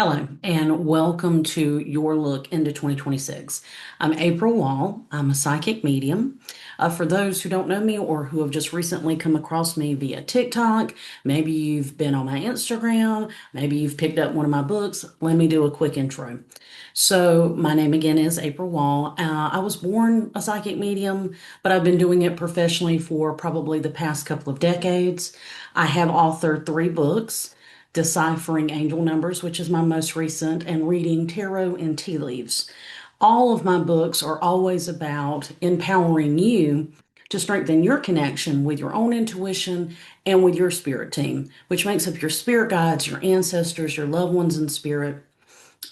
Hello, and welcome to your look into 2026. I'm April Wall. I'm a psychic medium. For those who don't know me or who have just recently come across me via TikTok, maybe you've been on my Instagram, maybe you've picked up one of my books, let me do a quick intro. So, my name again is April Wall. I was born a psychic medium, but I've been doing it professionally for probably the past couple of decades. I have authored 3 books. Deciphering Angel Numbers, which is my most recent, and reading tarot and tea leaves. All of my books are always about empowering you to strengthen your connection with your own intuition and with your spirit team, which makes up your spirit guides, your ancestors, your loved ones in spirit,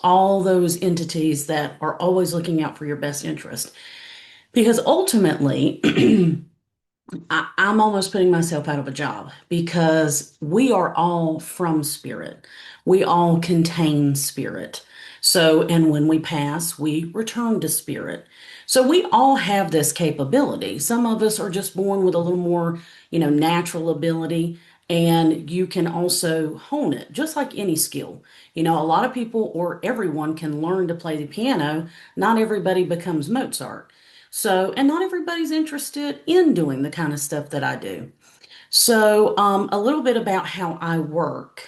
all those entities that are always looking out for your best interest. Because ultimately, I'm almost putting myself out of a job because we are all from spirit. We all contain spirit. So, and when we pass, we return to spirit. So we all have this capability. Some of us are just born with a little more, natural ability, and you can also hone it, just like any skill. A lot of people or everyone can learn to play the piano. Not everybody becomes Mozart. So, and not everybody's interested in doing the kind of stuff that I do. So, a little bit about how I work.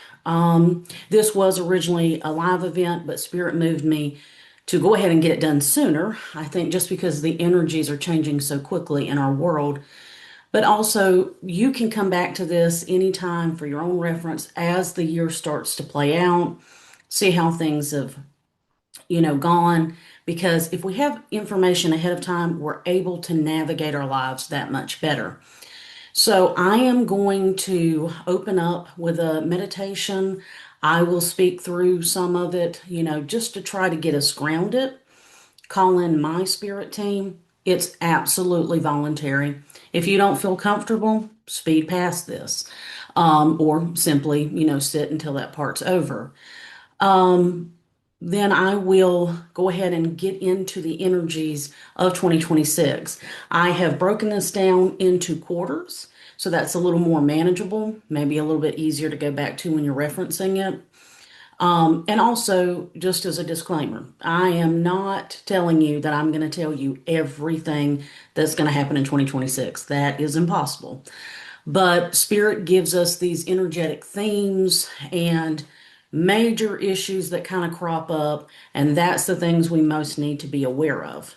This was originally a live event, but Spirit moved me to go ahead and get it done sooner. I think just because the energies are changing so quickly in our world. But also, you can come back to this anytime for your own reference as the year starts to play out, see how things have gone. Because if we have information ahead of time, we're able to navigate our lives that much better. So I am going to open up with a meditation. I will speak through some of it, just to try to get us grounded. Call in my spirit team. It's absolutely voluntary. If you don't feel comfortable, speed past this, or simply, sit until that part's over. Um, then I will go ahead and get into the energies of 2026. I have broken this down into quarters, so that's a little more manageable, maybe a little bit easier to go back to when you're referencing it. And also, just as a disclaimer, I am not telling you that I'm going to tell you everything that's going to happen in 2026. That is impossible. But Spirit gives us these energetic themes and major issues that kind of crop up, and that's the things we most need to be aware of.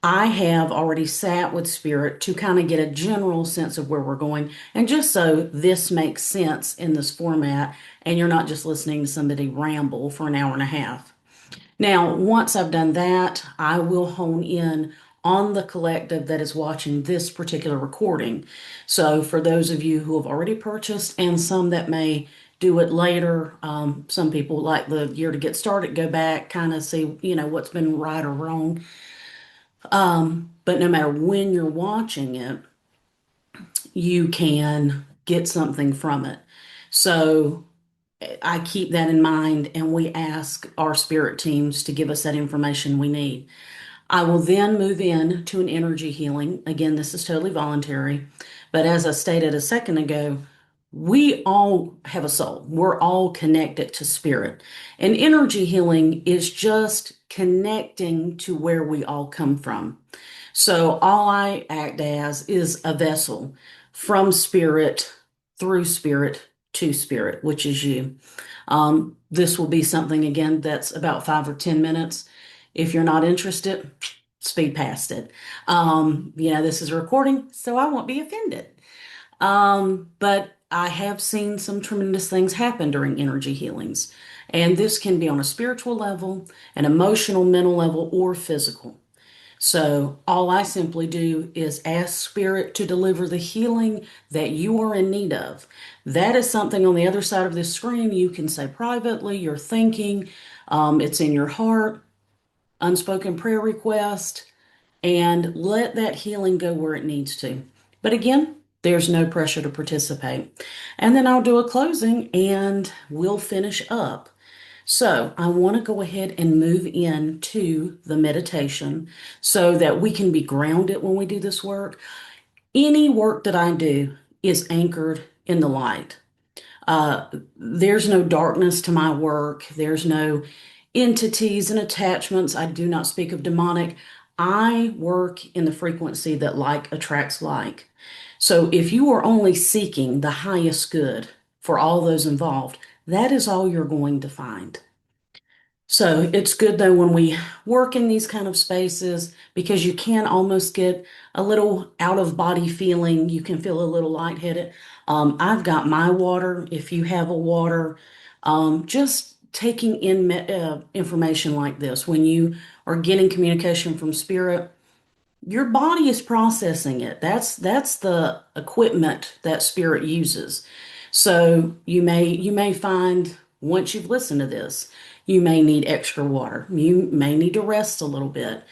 I have already sat with Spirit to kind of get a general sense of where we're going, and just so this makes sense in this format, and you're not just listening to somebody ramble for an hour and a half. Now, once I've done that, I will hone in on the collective that is watching this particular recording. So, for those of you who have already purchased and some that may do it later, some people like the year to get started, go back, kind of see, what's been right or wrong. But no matter when you're watching it, you can get something from it. So, I keep that in mind, and we ask our spirit teams to give us that information we need. I will then move in to an energy healing. Again, this is totally voluntary, but as I stated a second ago, we all have a soul. We're all connected to spirit. And energy healing is just connecting to where we all come from. So all I act as is a vessel from spirit, through spirit to spirit, which is you. This will be something, again, that's about 5 or 10 minutes. If you're not interested, speed past it. This is a recording, so I won't be offended. But I have seen some tremendous things happen during energy healings. And this can be on a spiritual level, an emotional, mental level, or physical. So all I simply do is ask Spirit to deliver the healing that you are in need of. That is something on the other side of this screen you can say privately, you're thinking, it's in your heart, unspoken prayer request, and let that healing go where it needs to. But again, there's no pressure to participate. And then I'll do a closing and we'll finish up. So I want to go ahead and move into the meditation so that we can be grounded when we do this work. Any work that I do is anchored in the light. There's no darkness to my work. There's no entities and attachments. I do not speak of demonic. I work in the frequency that like attracts like. So if you are only seeking the highest good for all those involved, that is all you're going to find. So it's good though when we work in these kind of spaces because you can almost get a little out of body feeling. You can feel a little lightheaded. I've got my water. If you have a water, just taking in information like this, when you are getting communication from spirit, your body is processing it. That's the equipment that spirit uses. So you may find once you've listened to this, you may need extra water. You may need to rest a little bit.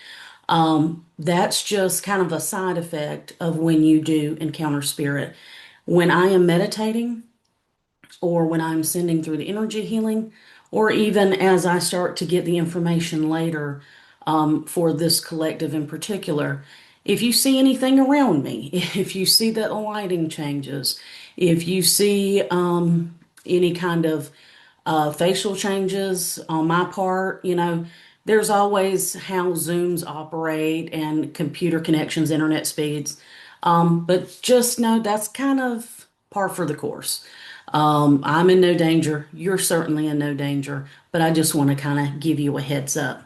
That's just kind of a side effect of when you do encounter spirit. When I am meditating, or when I'm sending through the energy healing, or even as I start to get the information later for this collective in particular. If you see anything around me, if you see that the lighting changes, if you see any kind of facial changes on my part, there's always how Zooms operate and computer connections, internet speeds. But just know that's kind of par for the course. I'm in no danger. You're certainly in no danger, but I just want to kind of give you a heads up.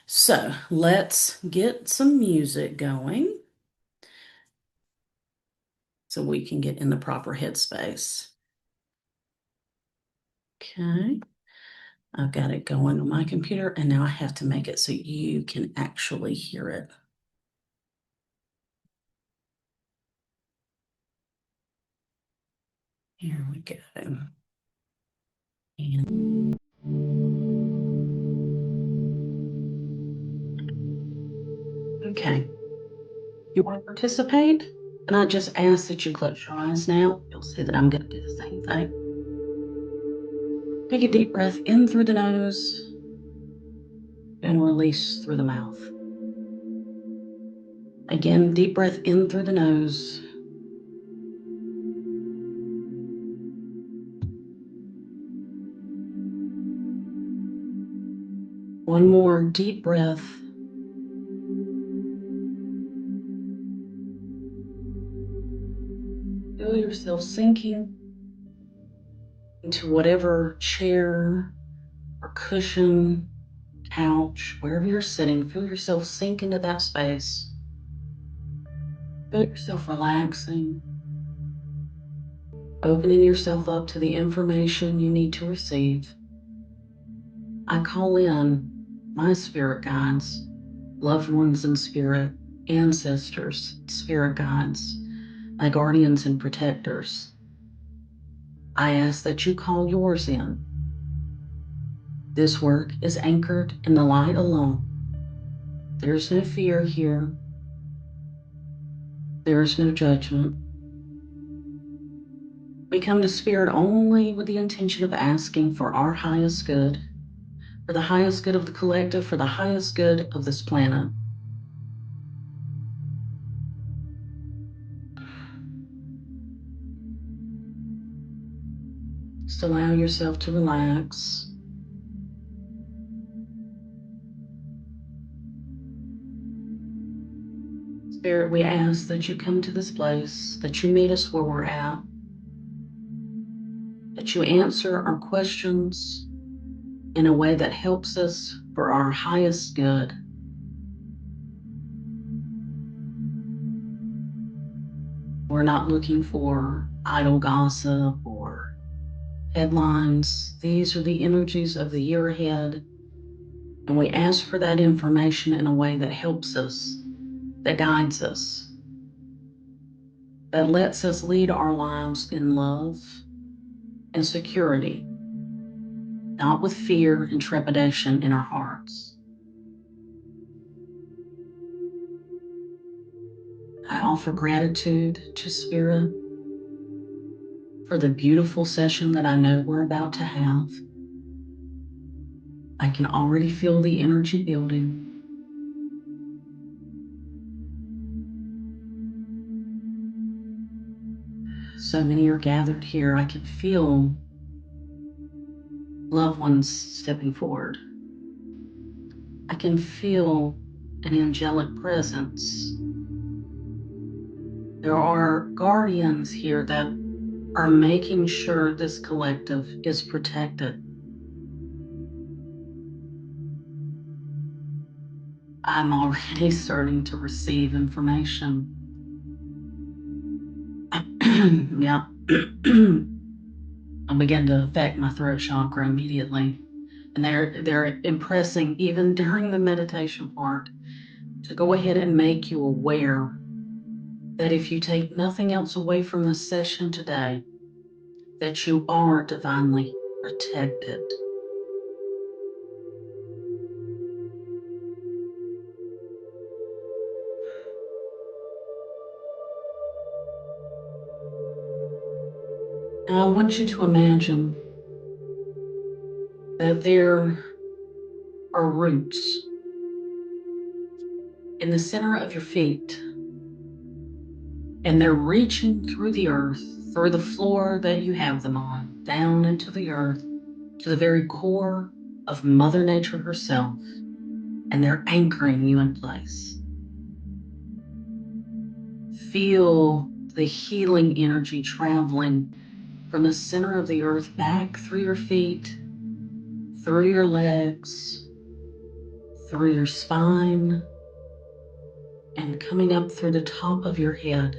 So let's get some music going so we can get in the proper headspace. Okay. I've got it going on my computer, and now I have to make it so you can actually hear it. Here we go. And okay. You want to participate? And I just ask that you close your eyes now. You'll see that I'm going to do the same thing. Take a deep breath in through the nose and release through the mouth. Again, deep breath in through the nose. One more deep breath. Feel yourself sinking into whatever chair or cushion, couch, wherever you're sitting. Feel yourself sink into that space. Feel yourself relaxing, opening yourself up to the information you need to receive. I call in my spirit guides, loved ones in spirit, ancestors, spirit guides, my guardians and protectors. I ask that you call yours in. This work is anchored in the light alone. There's no fear here. There's no judgment. We come to spirit only with the intention of asking for our highest good, for the highest good of the collective, for the highest good of this planet. Just allow yourself to relax. Spirit, we ask that you come to this place, that you meet us where we're at, that you answer our questions in a way that helps us for our highest good. We're not looking for idle gossip or headlines. These are the energies of the year ahead, and we ask for that information in a way that helps us, that guides us, that lets us lead our lives in love and security, not with fear and trepidation in our hearts. I offer gratitude to Spirit for the beautiful session that I know we're about to have. I can already feel the energy building. So many are gathered here. I can feel loved ones stepping forward. I can feel an angelic presence. There are guardians here that are making sure this collective is protected. I'm already starting to receive information. Yeah. I'll begin to affect my throat chakra immediately. And they're impressing even during the meditation part to go ahead and make you aware that if you take nothing else away from this session today, that you are divinely protected. Now I want you to imagine that there are roots in the center of your feet, and they're reaching through the earth, through the floor that you have them on, down into the earth, to the very core of Mother Nature herself, and they're anchoring you in place. Feel the healing energy traveling from the center of the earth back through your feet, through your legs, through your spine, and coming up through the top of your head.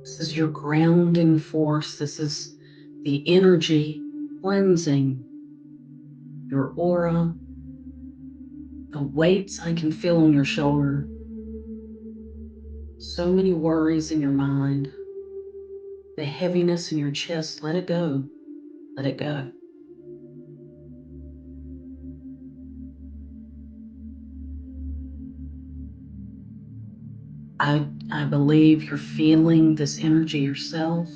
This is your grounding force. This is the energy cleansing your aura. The weights I can feel on your shoulder. So many worries in your mind. The heaviness in your chest, let it go. Let it go. I believe you're feeling this energy yourself.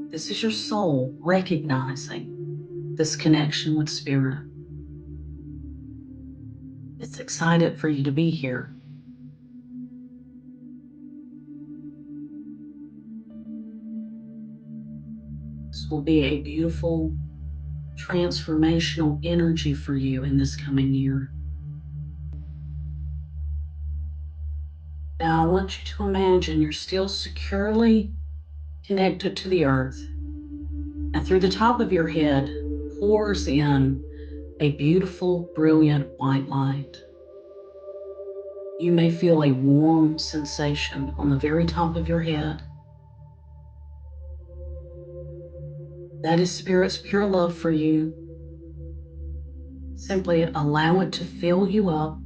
This is your soul recognizing this connection with spirit. It's excited for you to be here. This will be a beautiful, transformational energy for you in this coming year. Now, I want you to imagine you're still securely connected to the earth, and through the top of your head pours in a beautiful, brilliant white light. You may feel a warm sensation on the very top of your head. That is Spirit's pure love for you. Simply allow it to fill you up.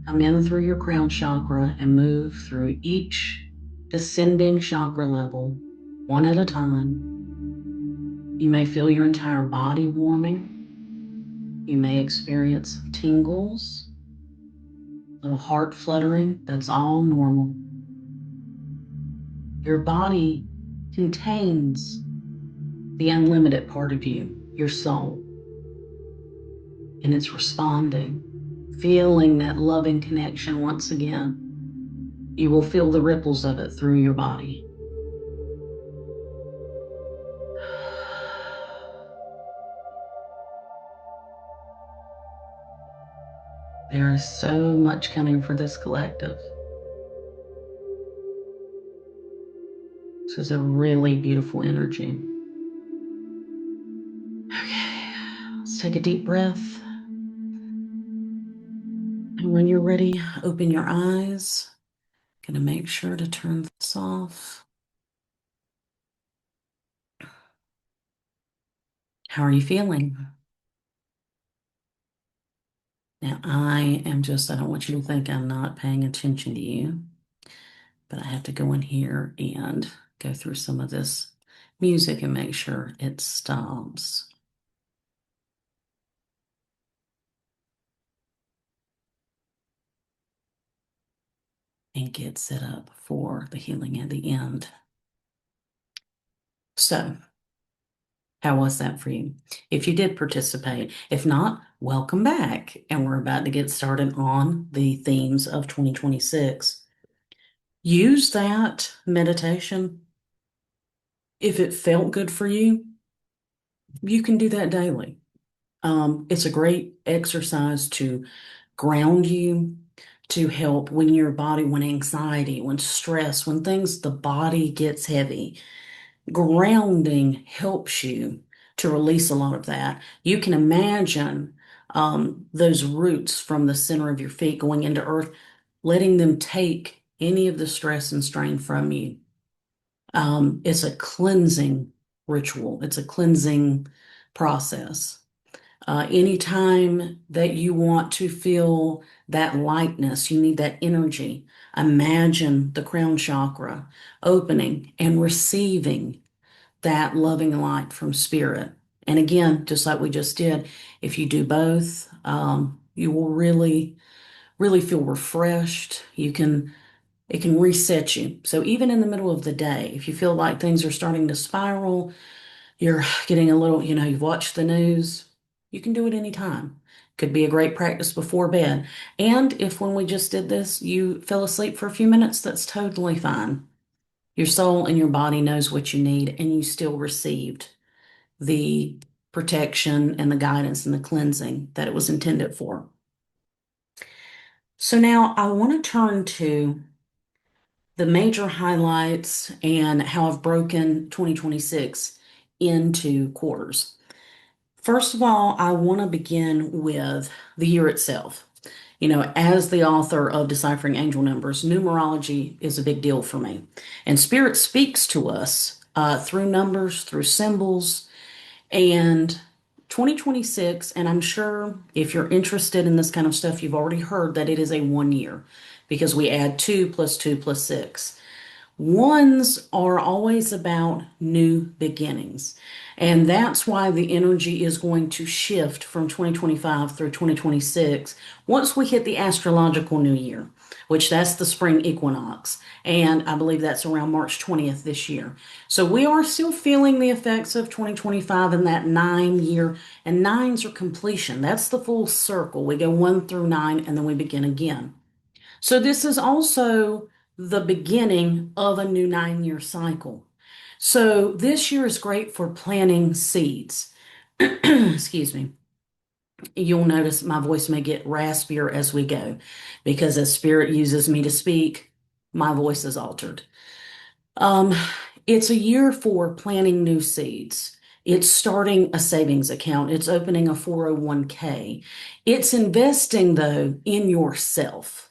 Come in through your crown chakra and move through each descending chakra level, one at a time. You may feel your entire body warming. You may experience tingles, little heart fluttering. That's all normal. Your body contains the unlimited part of you, your soul, and it's responding, feeling that loving connection once again. You will feel the ripples of it through your body. There is so much coming for this collective. This is a really beautiful energy. Okay, let's take a deep breath. And when you're ready, open your eyes. Gonna make sure to turn this off. How are you feeling? Now, I don't want you to think I'm not paying attention to you, but I have to go in here and go through some of this music and make sure it stops. And get set up for the healing at the end. So, how was that for you? If you did participate, if not, welcome back. And we're about to get started on the themes of 2026. Use that meditation. If it felt good for you, you can do that daily. It's a great exercise to ground you, to help when your body, when anxiety, when stress, when things, the body gets heavy. Grounding helps you to release a lot of that. You can imagine those roots from the center of your feet going into earth, letting them take any of the stress and strain from you. It's a cleansing ritual. It's a cleansing process. Anytime that you want to feel that lightness, you need that energy. Imagine the crown chakra opening and receiving that loving light from spirit. And again, just like we just did, if you do both, you will really, really feel refreshed. It can reset you. So even in the middle of the day, if you feel like things are starting to spiral, you're getting a little, you've watched the news, you can do it anytime. Could be a great practice before bed. And if when we just did this, you fell asleep for a few minutes, that's totally fine. Your soul and your body knows what you need, and you still received the protection and the guidance and the cleansing that it was intended for. So now I want to turn to the major highlights and how I've broken 2026 into quarters. First of all, I want to begin with the year itself. As the author of Deciphering Angel Numbers, numerology is a big deal for me. And Spirit speaks to us through numbers, through symbols, and 2026, and I'm sure if you're interested in this kind of stuff, you've already heard that it is a 1 year because we add 2 plus 2 plus 6. Ones are always about new beginnings. And that's why the energy is going to shift from 2025 through 2026 once we hit the astrological new year, which that's the spring equinox. And I believe that's around March 20th this year. So we are still feeling the effects of 2025 in that 9 year, and nines are completion. That's the full circle. We go 1 through 9 and then we begin again. So this is also the beginning of a new 9 year cycle. So this year is great for planting seeds. Excuse me. You'll notice my voice may get raspier as we go because as spirit uses me to speak, my voice is altered. Um, it's a year for planting new seeds. It's starting a savings account. It's opening a 401k. It's investing, though, in yourself.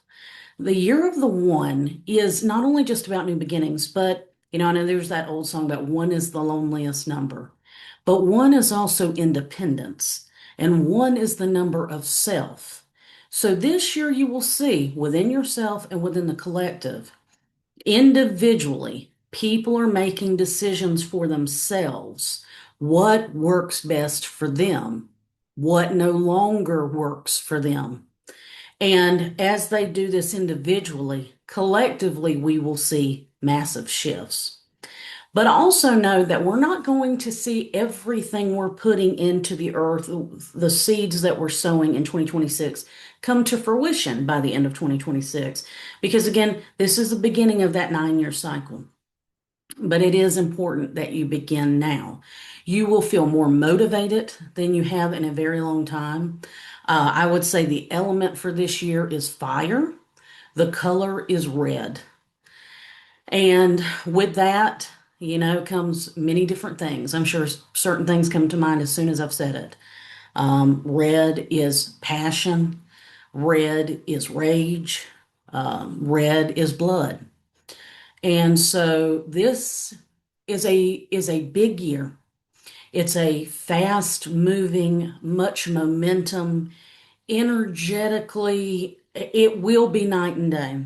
The year of the one is not only just about new beginnings, but, I know there's that old song about one is the loneliest number, but one is also independence, and one is the number of self. So this year you will see within yourself and within the collective, individually, people are making decisions for themselves. What works best for them? What no longer works for them? And as they do this individually, collectively, we will see massive shifts. But also know that we're not going to see everything we're putting into the earth, the seeds that we're sowing in 2026, come to fruition by the end of 2026. Because again, this is the beginning of that 9 year cycle. But it is important that you begin now. You will feel more motivated than you have in a very long time. I would say the element for this year is fire. The color is red. And with that, comes many different things. I'm sure certain things come to mind as soon as I've said it. Red is passion. Red is rage. Red is blood. And so this is a big year. It's a fast moving, much momentum, energetically, it will be night and day.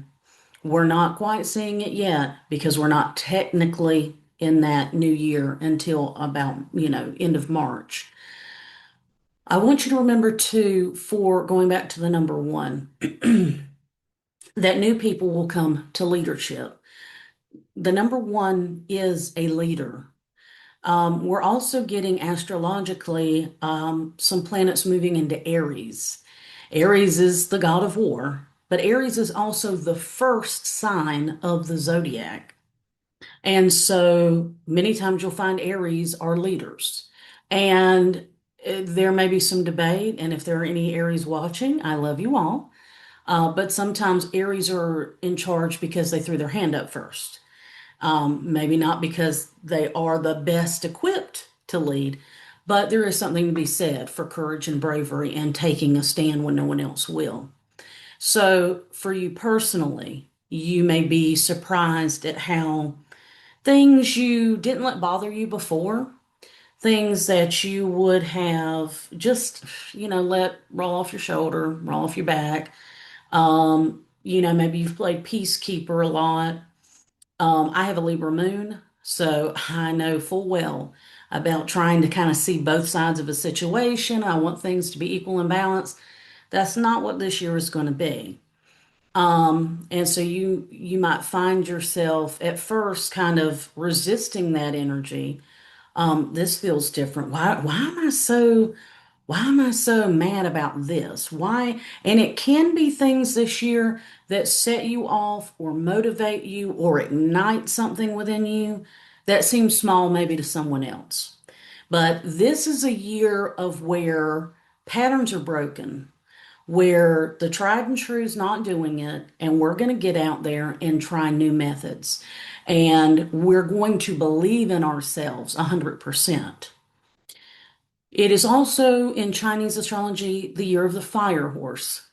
We're not quite seeing it yet because we're not technically in that new year until about, end of March. I want you to remember too, for going back to the number one, that new people will come to leadership. The number one is a leader. We're also getting astrologically some planets moving into Aries. Aries is the god of war. but Aries is also the first sign of the zodiac. And so many times you'll find Aries are leaders. And there may be some debate. And if there are any Aries watching, I love you all. But sometimes Aries are in charge because they threw their hand up first. Maybe not because they are the best equipped to lead, but there is something to be said for courage and bravery and taking a stand when no one else will. So, for you personally, you may be surprised at how things you didn't let bother you before, things that you would have just, let roll off your shoulder, roll off your back. Maybe you've played Peacekeeper a lot. I have a Libra moon, so I know full well about trying to kind of see both sides of a situation. I want things to be equal and balanced. That's not what this year is going to be. And so you might find yourself at first kind of resisting that energy. This feels different. Why am I so mad about this? Why? And it can be things this year that set you off or motivate you or ignite something within you that seems small maybe to someone else. But this is a year of where patterns are broken, where the tried and true is not doing it, and we're going to get out there and try new methods. And we're going to believe in ourselves 100%. It is also in Chinese astrology the year of the fire horse.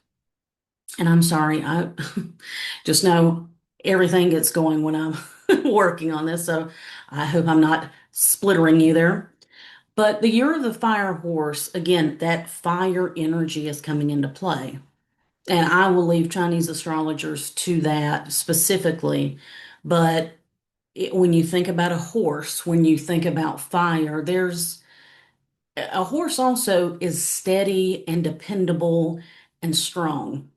And I'm sorry, I just know everything gets going when I'm working on this, so I hope I'm not splittering you there. But the year of the fire horse, again, that fire energy is coming into play. And I will leave Chinese astrologers to that specifically. But when you think about a horse, when you think about fire, there's a horse also is steady and dependable and strong.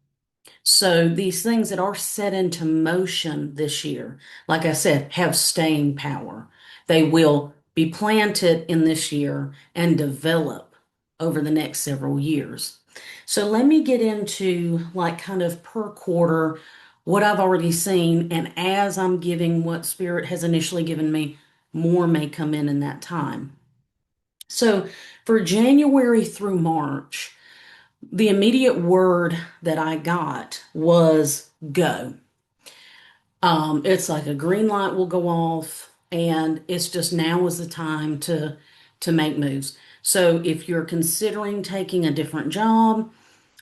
So these things that are set into motion this year, like I said, have staying power. They will be planted in this year and develop over the next several years. So let me get into like kind of per quarter what I've already seen. And as I'm giving what Spirit has initially given me, more may come in that time. So for January through March, the immediate word that I got was go. It's like a green light will go off, and it's just now is the time to make moves. So if you're considering taking a different job,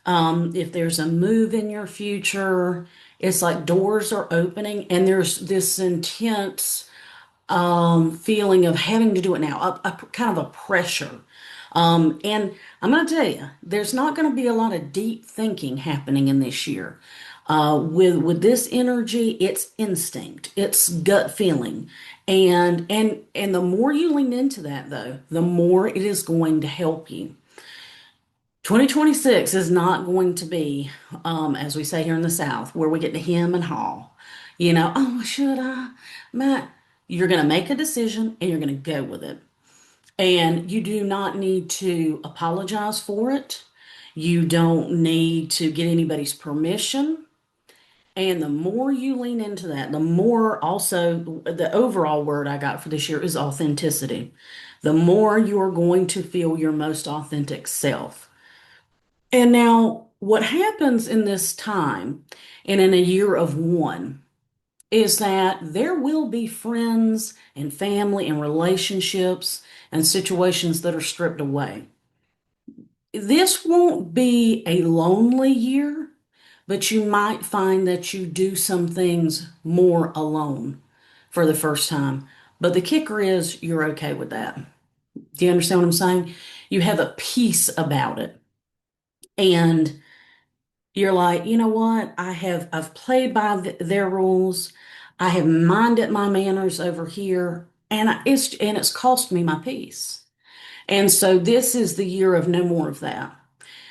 if there's a move in your future, it's like doors are opening, and there's this intense feeling of having to do it now, a kind of a pressure. And I'm going to tell you, there's not going to be a lot of deep thinking happening in this year. With this energy, it's instinct, it's gut feeling, and the more you lean into that, though, the more it is going to help you. 2026 is not going to be, as we say here in the South, where we get to hem and haw. Oh, should I? Matt, you're going to make a decision and you're going to go with it. And you do not need to apologize for it. You don't need to get anybody's permission. And the more you lean into that, the more also the overall word I got for this year is authenticity. The more you are going to feel your most authentic self. And now, what happens in this time and in a year of one is that there will be friends and family and relationships and situations that are stripped away. This won't be a lonely year, but you might find that you do some things more alone for the first time. But the kicker is you're okay with that. Do you understand what I'm saying? You have a peace about it. And you're like, you know what? I've played by their rules. I have minded my manners over here, and it's cost me my peace. And so this is the year of no more of that.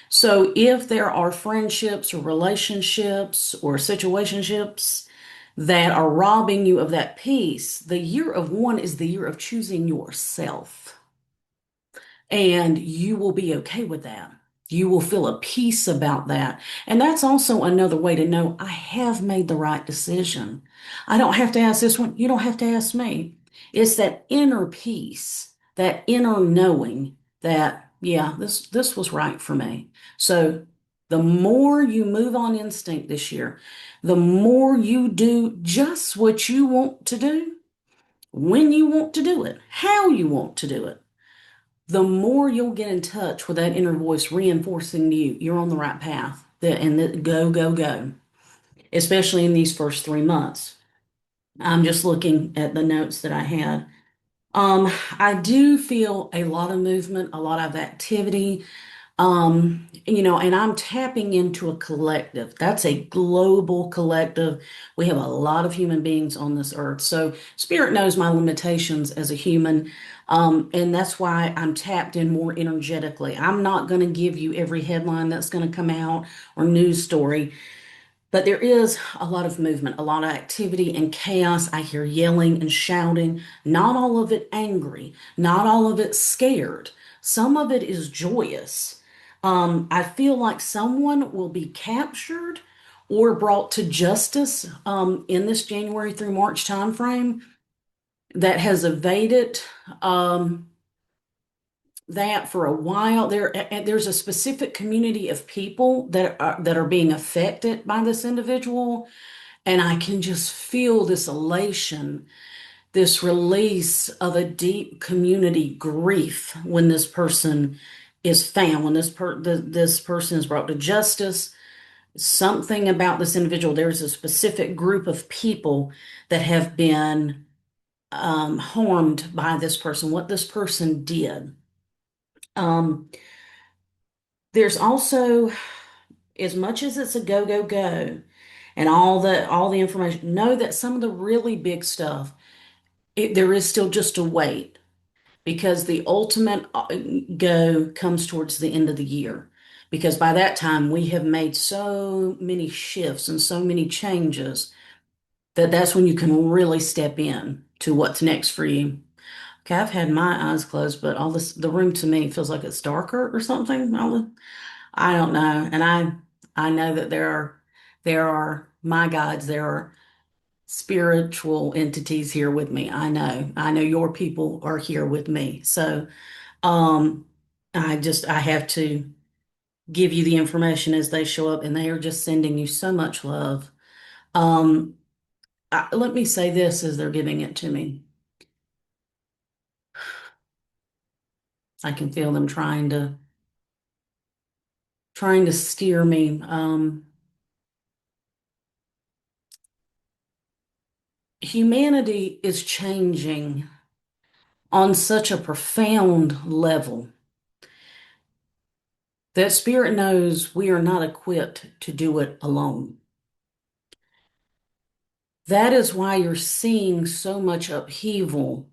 So if there are friendships or relationships or situationships that are robbing you of that peace, the year of one is the year of choosing yourself. And you will be okay with that. You will feel a peace about that. And that's also another way to know I have made the right decision. I don't have to ask this one. You don't have to ask me. It's that inner peace, that inner knowing that, yeah, this was right for me. So the more you move on instinct this year, the more you do just what you want to do, when you want to do it, how you want to do it, the more you'll get in touch with that inner voice reinforcing to you you're on the right path. Go, go, go, especially in these first 3 months. I'm just looking at the notes that I had. I do feel a lot of movement, a lot of activity. And I'm tapping into a collective. That's a global collective. We have a lot of human beings on this earth. So Spirit knows my limitations as a human. And that's why I'm tapped in more energetically. I'm not going to give you every headline that's going to come out or news story. But there is a lot of movement, a lot of activity and chaos. I hear yelling and shouting, not all of it angry, not all of it scared. Some of it is joyous. I feel like someone will be captured or brought to justice in this January through March timeframe that has evaded um, that for a while. There's a specific community of people that are being affected by this individual. And I can just feel this elation, this release of a deep community grief when this person is found, when this person is brought to justice. Something about this individual, there's a specific group of people that have been harmed by this person, what this person did. Um, there's also, as much as it's a go, go, go, and all the information, know that some of the really big stuff, there is still just a wait because the ultimate go comes towards the end of the year. Because by that time, we have made so many shifts and so many changes that that's when you can really step in to what's next for you. Okay, I've had my eyes closed, but all this, the room to me feels like it's darker or something. I don't know. And I know that there are my guides, there are spiritual entities here with me. I know your people are here with me. So, um, I have to give you the information as they show up, and they are just sending you so much love. Um, Let me say this as they're giving it to me. I can feel them trying to steer me. Humanity is changing on such a profound level that Spirit knows we are not equipped to do it alone. That is why you're seeing so much upheaval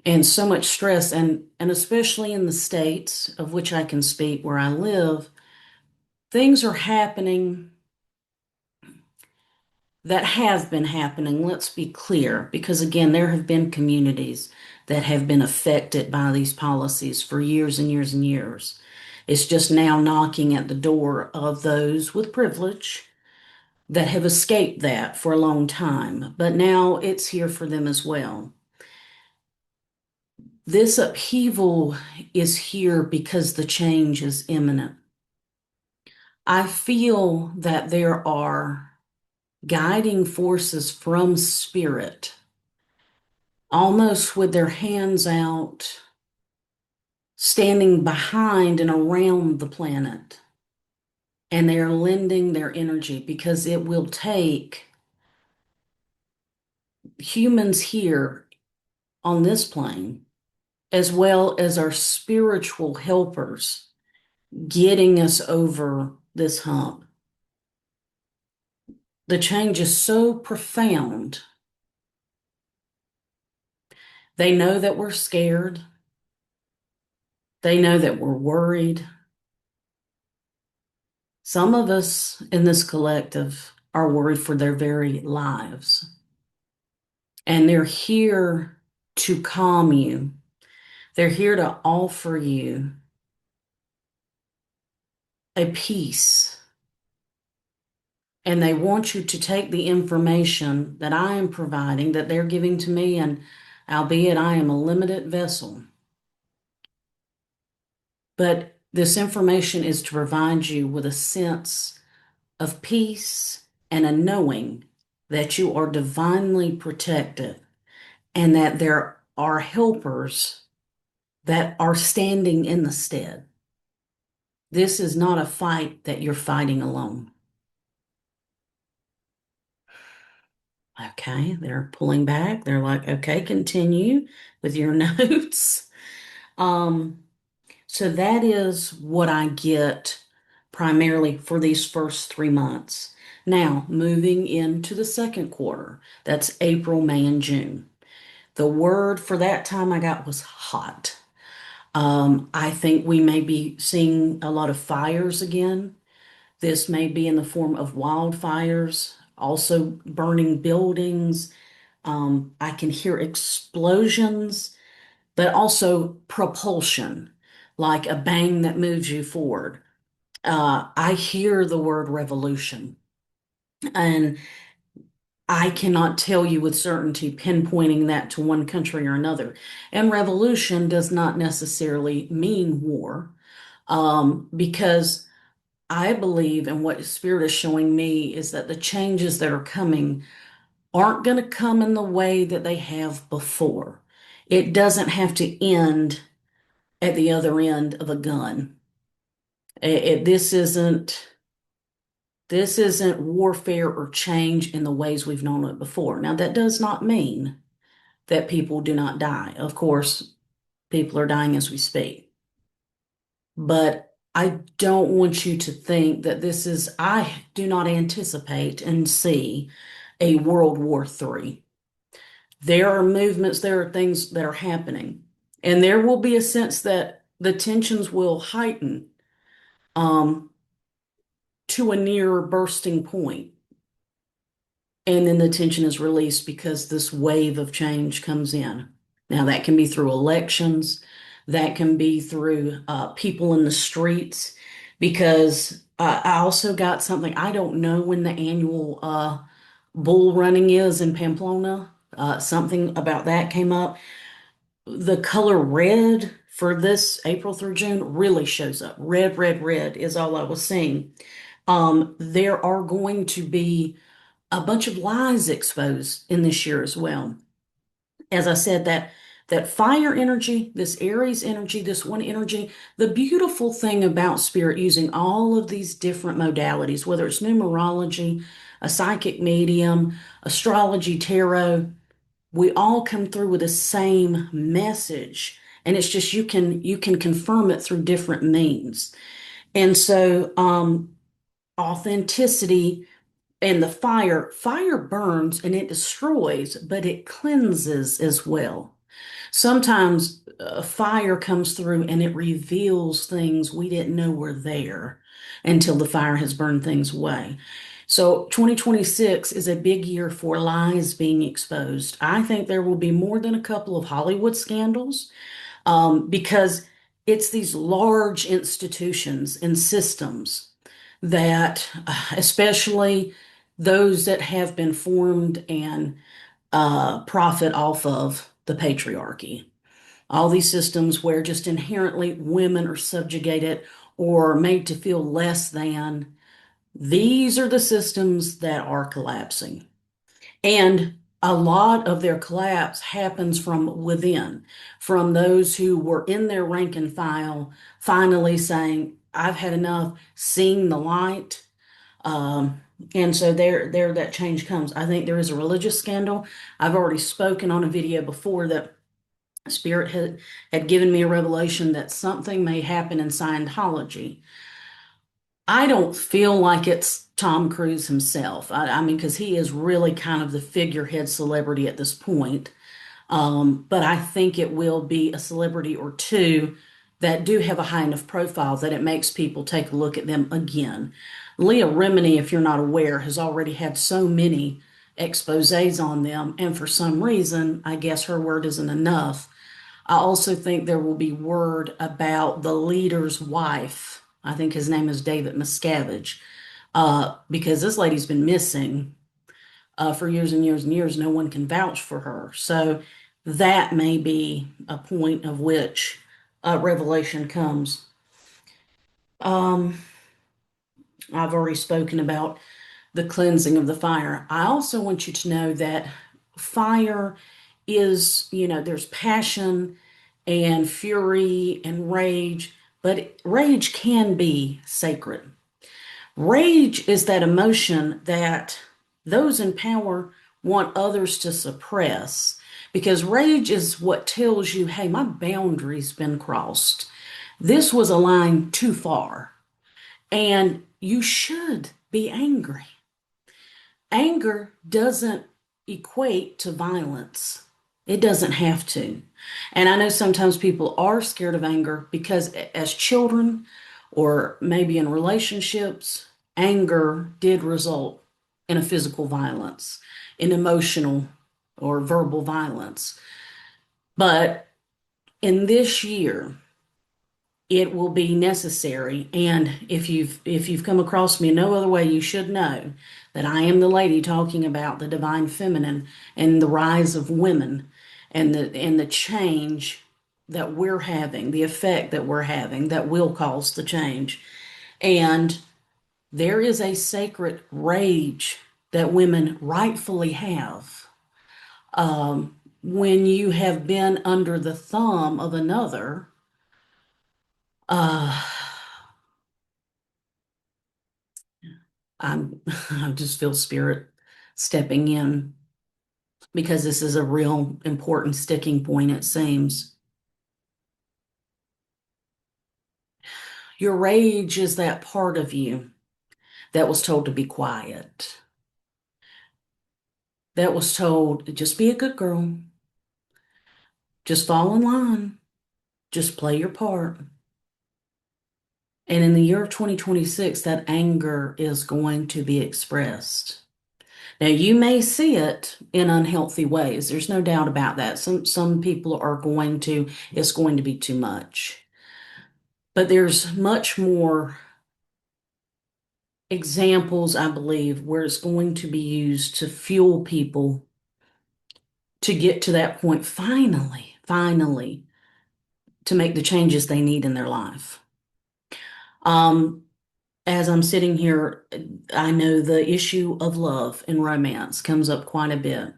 and so much stress, and especially in the states of which I can speak where I live, things are happening that have been happening. Let's be clear, because again, there have been communities that have been affected by these policies for years and years and years. It's just now knocking at the door of those with privilege that have escaped that for a long time, but now it's here for them as well. This upheaval is here because the change is imminent. I feel that there are guiding forces from spirit, almost with their hands out, standing behind and around the planet. And they are lending their energy because it will take humans here on this plane, as well as our spiritual helpers, getting us over this hump. The change is so profound. They know that we're scared. They know that we're worried. Some of us in this collective are worried for their very lives. And they're here to calm you. They're here to offer you a piece, and they want you to take the information that I am providing, that they're giving to me, and albeit I am a limited vessel, but this information is to provide you with a sense of peace and a knowing that you are divinely protected and that there are helpers that are standing in the stead. This is not a fight that you're fighting alone. Okay, they're pulling back. They're like, okay, continue with your notes. Um, so that is what I get primarily for these first 3 months. Now, moving into the second quarter, that's April, May, and June. The word for that time I got was hot. I think we may be seeing a lot of fires again. This may be in the form of wildfires, also burning buildings. I can hear explosions, but also propulsion, like a bang that moves you forward. I hear the word revolution, and I cannot tell you with certainty, pinpointing that to one country or another. And revolution does not necessarily mean war, because I believe, and what Spirit is showing me, is that the changes that are coming aren't going to come in the way that they have before. It doesn't have to end at the other end of a gun. This isn't warfare or change in the ways we've known it before. Now, that does not mean that people do not die. Of course, people are dying as we speak. But I don't want you to think that I do not anticipate and see a World War III. There are movements, there are things that are happening, and there will be a sense that the tensions will heighten um, to a near bursting point. And then the tension is released because this wave of change comes in. Now, that can be through elections, that can be through people in the streets, because I also got something, I don't know when the annual bull running is in Pamplona. Something about that came up. The color red for this April through June really shows up. Red, red, red is all I was seeing. There are going to be a bunch of lies exposed in this year as well. As I said, that fire energy, this Aries energy, this one energy, the beautiful thing about Spirit using all of these different modalities, whether it's numerology, a psychic medium, astrology, tarot, we all come through with the same message. And it's just you can confirm it through different means. And so authenticity and the fire burns and it destroys, but it cleanses as well. Sometimes fire comes through and it reveals things we didn't know were there until the fire has burned things away. So 2026 is a big year for lies being exposed. I think there will be more than a couple of Hollywood scandals, because it's these large institutions and systems that, especially those that have been formed and profit off of the patriarchy. All these systems where just inherently women are subjugated or made to feel less than. These are the systems that are collapsing. And a lot of their collapse happens from within, from those who were in their rank and file, finally saying, I've had enough, seeing the light. And so there that change comes. I think there is a religious scandal. I've already spoken on a video before that Spirit had given me a revelation that something may happen in Scientology. I don't feel like it's Tom Cruise himself. I mean, because he is really kind of the figurehead celebrity at this point. But I think it will be a celebrity or two that do have a high enough profile that it makes people take a look at them again. Leah Remini, if you're not aware, has already had so many exposés on them, and for some reason, I guess her word isn't enough. I also think there will be word about the leader's wife I think his name is David Miscavige, because this lady's been missing for years and years and years. No one can vouch for her. So that may be a point of which revelation comes. Um, I've already spoken about the cleansing of the fire. I also want you to know that fire is, there's passion and fury and rage, but rage can be sacred. Rage is that emotion that those in power want others to suppress because rage is what tells you, hey, my boundary's been crossed. This was a line too far, and you should be angry. Anger doesn't equate to violence. It doesn't have to. And I know sometimes people are scared of anger because as children or maybe in relationships, anger did result in a physical violence, in emotional or verbal violence. But in this year, it will be necessary. And if you've come across me in no other way, you should know that I am the lady talking about the divine feminine and the rise of women and the change that we're having, the effect that we're having that will cause the change. And there is a sacred rage that women rightfully have. When you have been under the thumb of another, uh, I just feel spirit stepping in because this is a real important sticking point, it seems. Your rage is that part of you that was told to be quiet, that was told, just be a good girl, just fall in line, just play your part. And in the year of 2026, that anger is going to be expressed. Now, you may see it in unhealthy ways. There's no doubt about that. Some people are going to, it's going to be too much. But there's much more examples, I believe, where it's going to be used to fuel people to get to that point finally, to make the changes they need in their life. Um, as I'm sitting here, I know the issue of love and romance comes up quite a bit.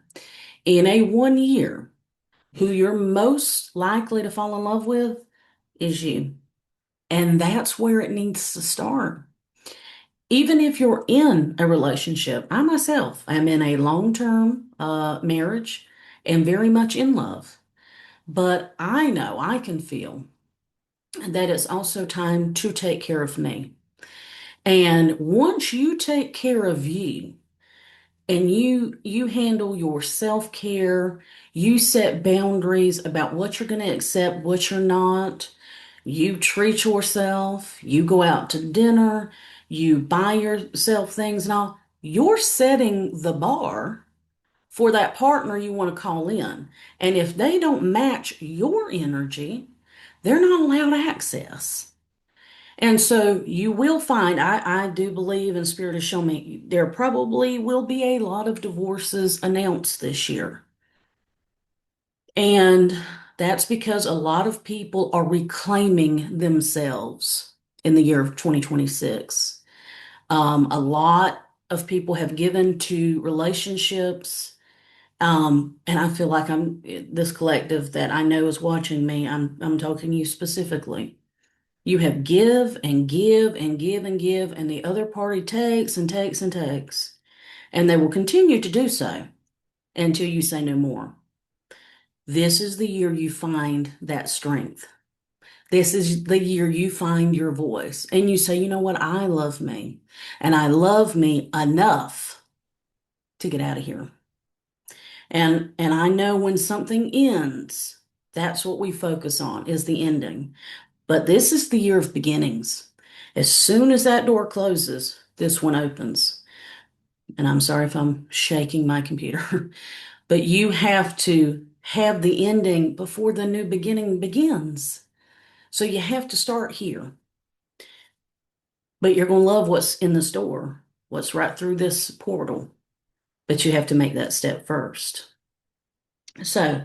In a 1 year, who you're most likely to fall in love with is you. And that's where it needs to start. Even if you're in a relationship, I myself am in a long-term marriage and very much in love. But I know I can feel that it's also time to take care of me. And once you take care of you and you handle your self-care, you set boundaries about what you're going to accept, what you're not. You treat yourself, you go out to dinner, you buy yourself things and all. You're setting the bar for that partner you want to call in. And if they don't match your energy, they're not allowed access. And so you will find, I do believe, and Spirit has shown me, there probably will be a lot of divorces announced this year. And that's because a lot of people are reclaiming themselves in the year of 2026. A lot of people have given to relationships. And I feel like I'm this collective that I know is watching me. I'm talking to you specifically. You have give and give and give and give, and the other party takes and takes and takes. And they will continue to do so until you say no more. This is the year you find that strength. This is the year you find your voice and you say, you know what? I love me and I love me enough to get out of here. And I know when something ends, that's what we focus on is the ending. But this is the year of beginnings. As soon as that door closes, this one opens. And I'm sorry if I'm shaking my computer, but you have to have the ending before the new beginning begins. So you have to start here. But you're going to love what's in the store, what's right through this portal. But you have to make that step first. So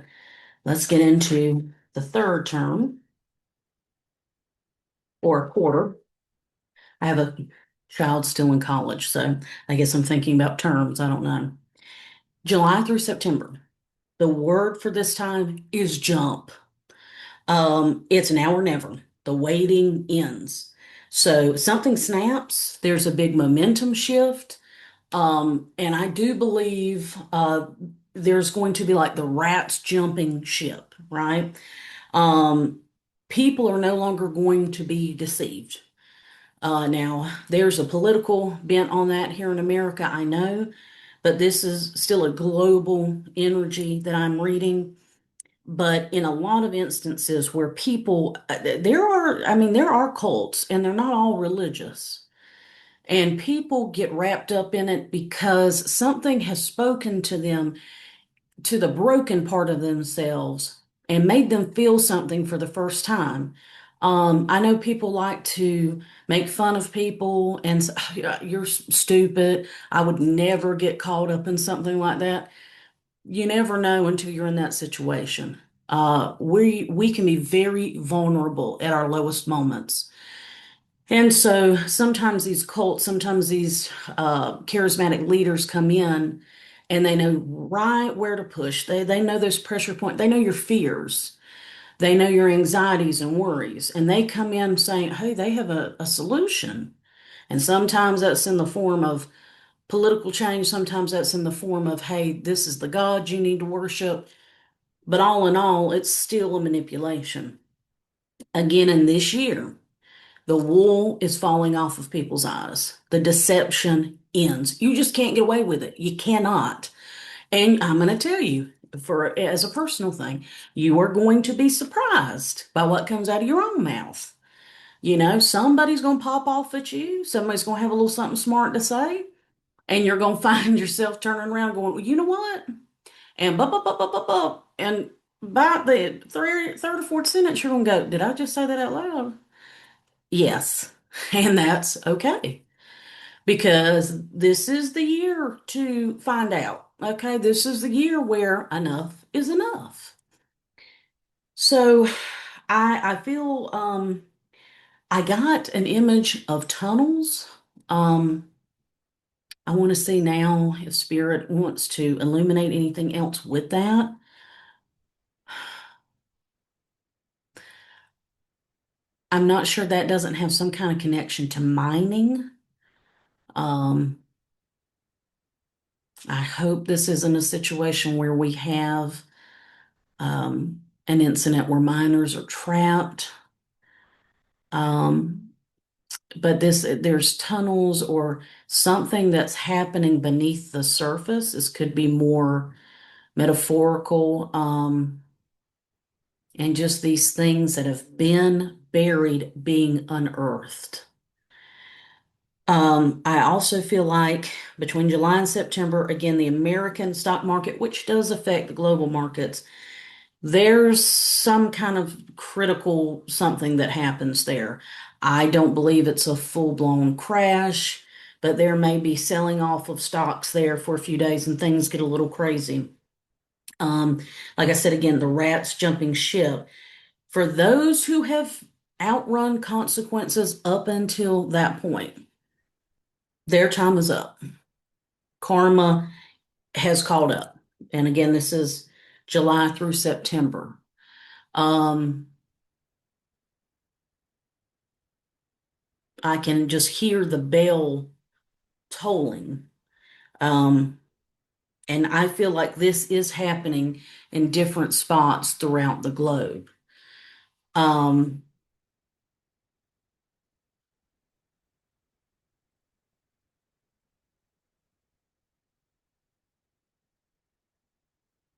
let's get into the third term or quarter. I have a child still in college, so I guess I'm thinking about terms. I don't know. July through September. The word for this time is jump. It's now or never. The waiting ends. So something snaps, there's a big momentum shift. And I do believe there's going to be like the rats jumping ship, right? Um, People are no longer going to be deceived. Now, there's a political bent on that here in America, I know, but this is still a global energy that I'm reading. But in a lot of instances where people, there are cults and they're not all religious. And people get wrapped up in it because something has spoken to them, to the broken part of themselves, and made them feel something for the first time. I know people like to make fun of people and say, "Oh, yeah, you're stupid. I would never get caught up in something like that." You never know until you're in that situation. We can be very vulnerable at our lowest moments. And so sometimes these cults, sometimes these charismatic leaders come in and they know right where to push. They know those pressure points. They know your fears. They know your anxieties and worries. And they come in saying, hey, they have a solution. And sometimes that's in the form of political change. Sometimes that's in the form of, hey, this is the God you need to worship. But all in all, it's still a manipulation. Again, in this year, the wool is falling off of people's eyes. The deception ends. You just can't get away with it. You cannot. And I'm going to tell you, for as a personal thing, you are going to be surprised by what comes out of your own mouth. You know, somebody's going to pop off at you. Somebody's going to have a little something smart to say, and you're going to find yourself turning around going, well, you know what? And blah, blah, blah, blah, blah, blah. And by the third or fourth sentence, you're going to go, did I just say that out loud? Yes. And that's okay because this is the year to find out. Okay. This is the year where enough is enough. So I feel, I got an image of tunnels. Um, I want to see now if Spirit wants to illuminate anything else with that. I'm not sure that doesn't have some kind of connection to mining. Um, I hope this isn't a situation where we have an incident where miners are trapped. Um, but there's tunnels or something that's happening beneath the surface. This could be more metaphorical, and just these things that have been buried being unearthed. I also feel like between July and September, again, the American stock market, which does affect the global markets, there's some kind of critical something that happens there. I don't believe it's a full-blown crash, but there may be selling off of stocks there for a few days and things get a little crazy. Um, like I said again, the rats jumping ship. For those who have outrun consequences up until that point, their time is up. Karma has caught up. And again, this is July through September. Um, I can just hear the bell tolling. Um, and I feel like this is happening in different spots throughout the globe. Um,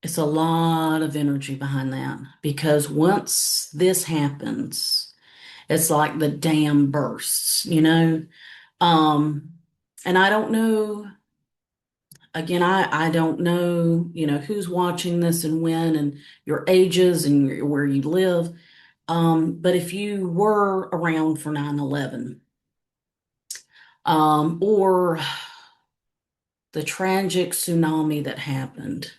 it's a lot of energy behind that because once this happens, it's like the dam bursts, you know? Um, and I don't know, again, I don't know, who's watching this and when and your ages and where you live. But if you were around for 9/11, or the tragic tsunami that happened.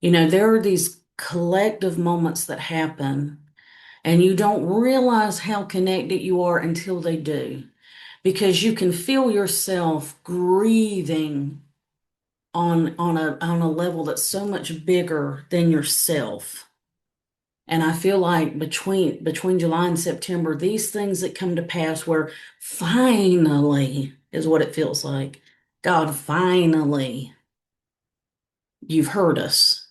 There are these collective moments that happen, and you don't realize how connected you are until they do, because you can feel yourself grieving on a level that's so much bigger than yourself. And I feel like between July and September, these things that come to pass where finally is what it feels like. God, finally, you've heard us.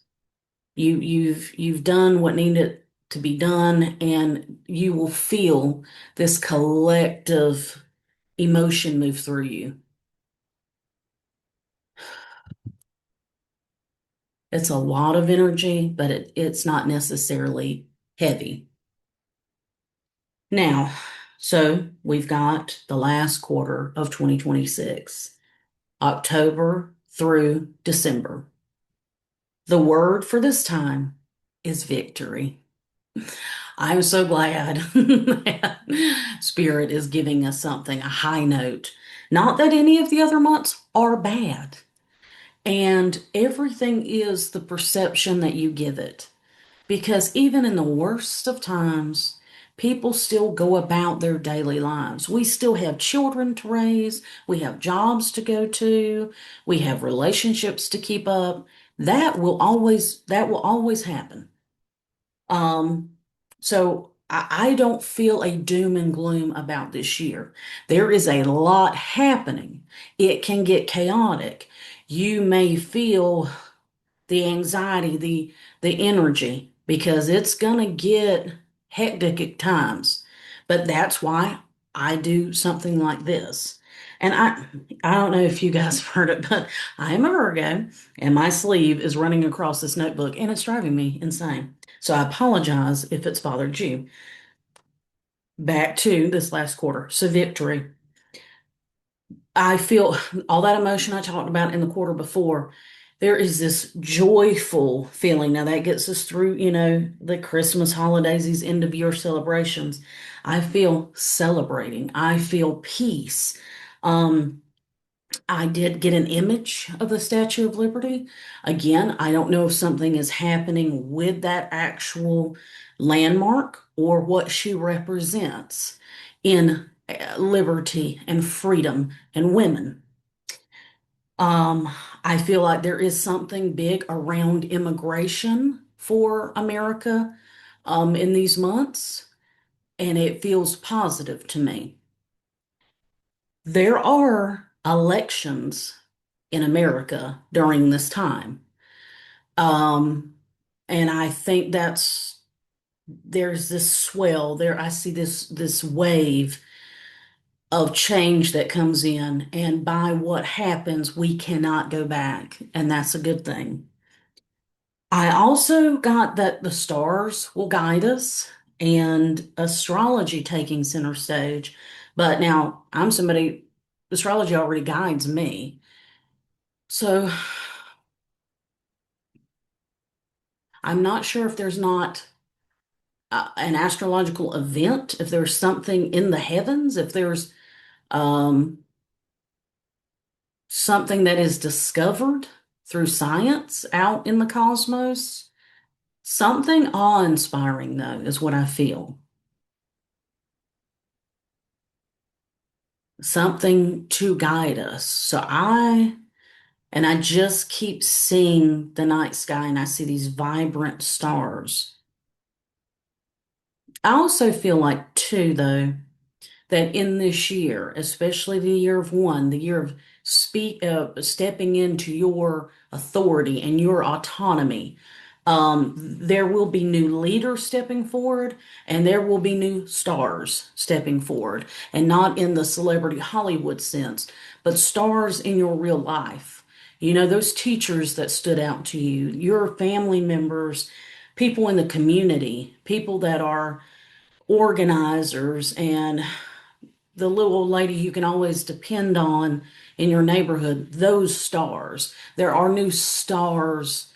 You've done what needed to be done, and you will feel this collective emotion move through you. It's a lot of energy, but it's not necessarily heavy. Now, so we've got the last quarter of 2026, October through December. The word for this time is victory. I'm so glad that Spirit is giving us something, a high note. Not that any of the other months are bad. And everything is the perception that you give it. Because even in the worst of times, people still go about their daily lives. We still have children to raise, we have jobs to go to, we have relationships to keep up. That will always happen. Um, so I don't feel a doom and gloom about this year. There is a lot happening. It can get chaotic. You may feel the anxiety, the energy, because it's gonna get hectic at times. But that's why I do something like this. And I don't know if you guys have heard it, but I am a Virgo, and my sleeve is running across this notebook, and it's driving me insane. So I apologize if it's bothered you. Back to this last quarter. So victory. I feel all that emotion I talked about in the quarter before. There is this joyful feeling. Now that gets us through, the Christmas holidays, these end of year celebrations. I feel celebrating. I feel peace. Um, I did get an image of the Statue of Liberty. Again, I don't know if something is happening with that actual landmark or what she represents in liberty and freedom and women. Um, I feel like there is something big around immigration for America, in these months, and it feels positive to me. There are elections in America during this time. Um, and I think there's this swell there. I see this wave of change that comes in, and by what happens, we cannot go back, and that's a good thing. I also got that the stars will guide us and astrology taking center stage. But now I'm somebody, astrology already guides me. So I'm not sure if there's not an astrological event, if there's something in the heavens, if there's um, something that is discovered through science out in the cosmos. Something awe-inspiring, though, is what I feel. Something to guide us. And I just keep seeing the night sky and I see these vibrant stars. I also feel like, too, though, that in this year, especially the year of one, the year of stepping into your authority and your autonomy, there will be new leaders stepping forward, and there will be new stars stepping forward, and not in the celebrity Hollywood sense, but stars in your real life. Those teachers that stood out to you, your family members, people in the community, people that are organizers, and the little old lady you can always depend on in your neighborhood, those stars. There are new stars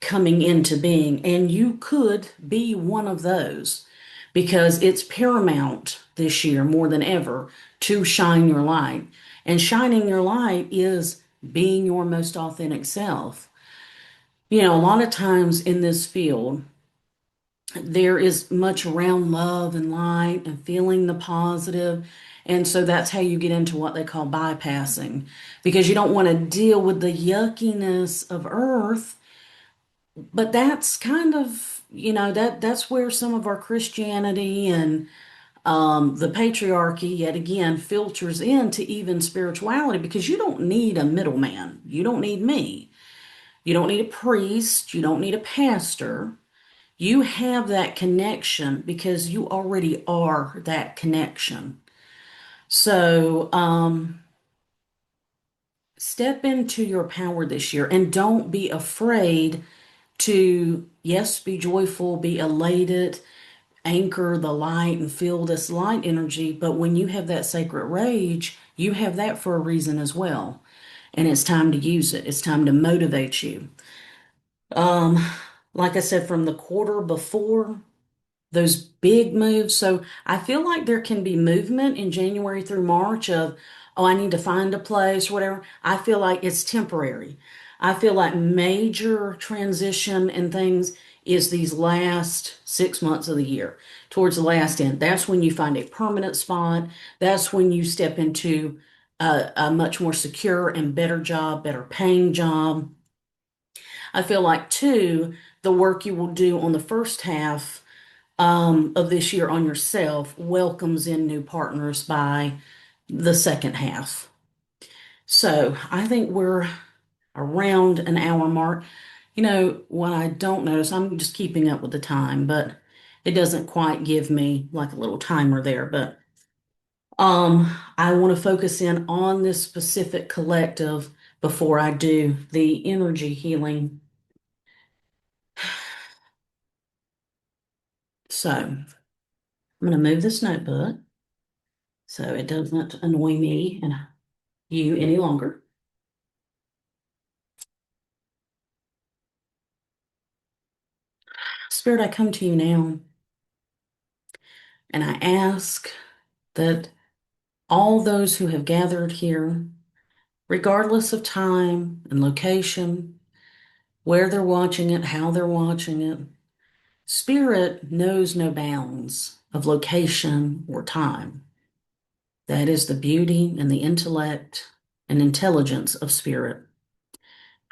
coming into being, and you could be one of those. because it's paramount this year more than ever to shine your light. And shining your light is being your most authentic self. A lot of times in this field, there is much around love and light and feeling the positive. And so that's how you get into what they call bypassing, because you don't want to deal with the yuckiness of earth. But that's kind of, that's where some of our Christianity and the patriarchy, yet again, filters into even spirituality, because you don't need a middleman. You don't need me. You don't need a priest. You don't need a pastor. You have that connection because you already are that connection. So, step into your power this year and don't be afraid to, yes, be joyful, be elated, anchor the light and feel this light energy. But when you have that sacred rage, you have that for a reason as well. And it's time to use it. It's time to motivate you. Um, like I said, from the quarter before, those big moves. So I feel like there can be movement in January through March of, oh, I need to find a place, whatever. I feel like it's temporary. I feel like major transition and things is these last 6 months of the year, towards the last end. That's when you find a permanent spot. That's when you step into a much more secure and better job, better paying job. I feel like, too, the work you will do on the first half of this year on yourself welcomes in new partners by the second half. So I think we're around an hour mark. What I don't notice, I'm just keeping up with the time, but it doesn't quite give me like a little timer there. But I want to focus in on this specific collective before I do the energy healing. So I'm going to move this notebook so it doesn't annoy me and you any longer. Spirit, I come to you now and I ask that all those who have gathered here, regardless of time and location, where they're watching it, how they're watching it, Spirit knows no bounds of location or time. That is the beauty and the intellect and intelligence of Spirit.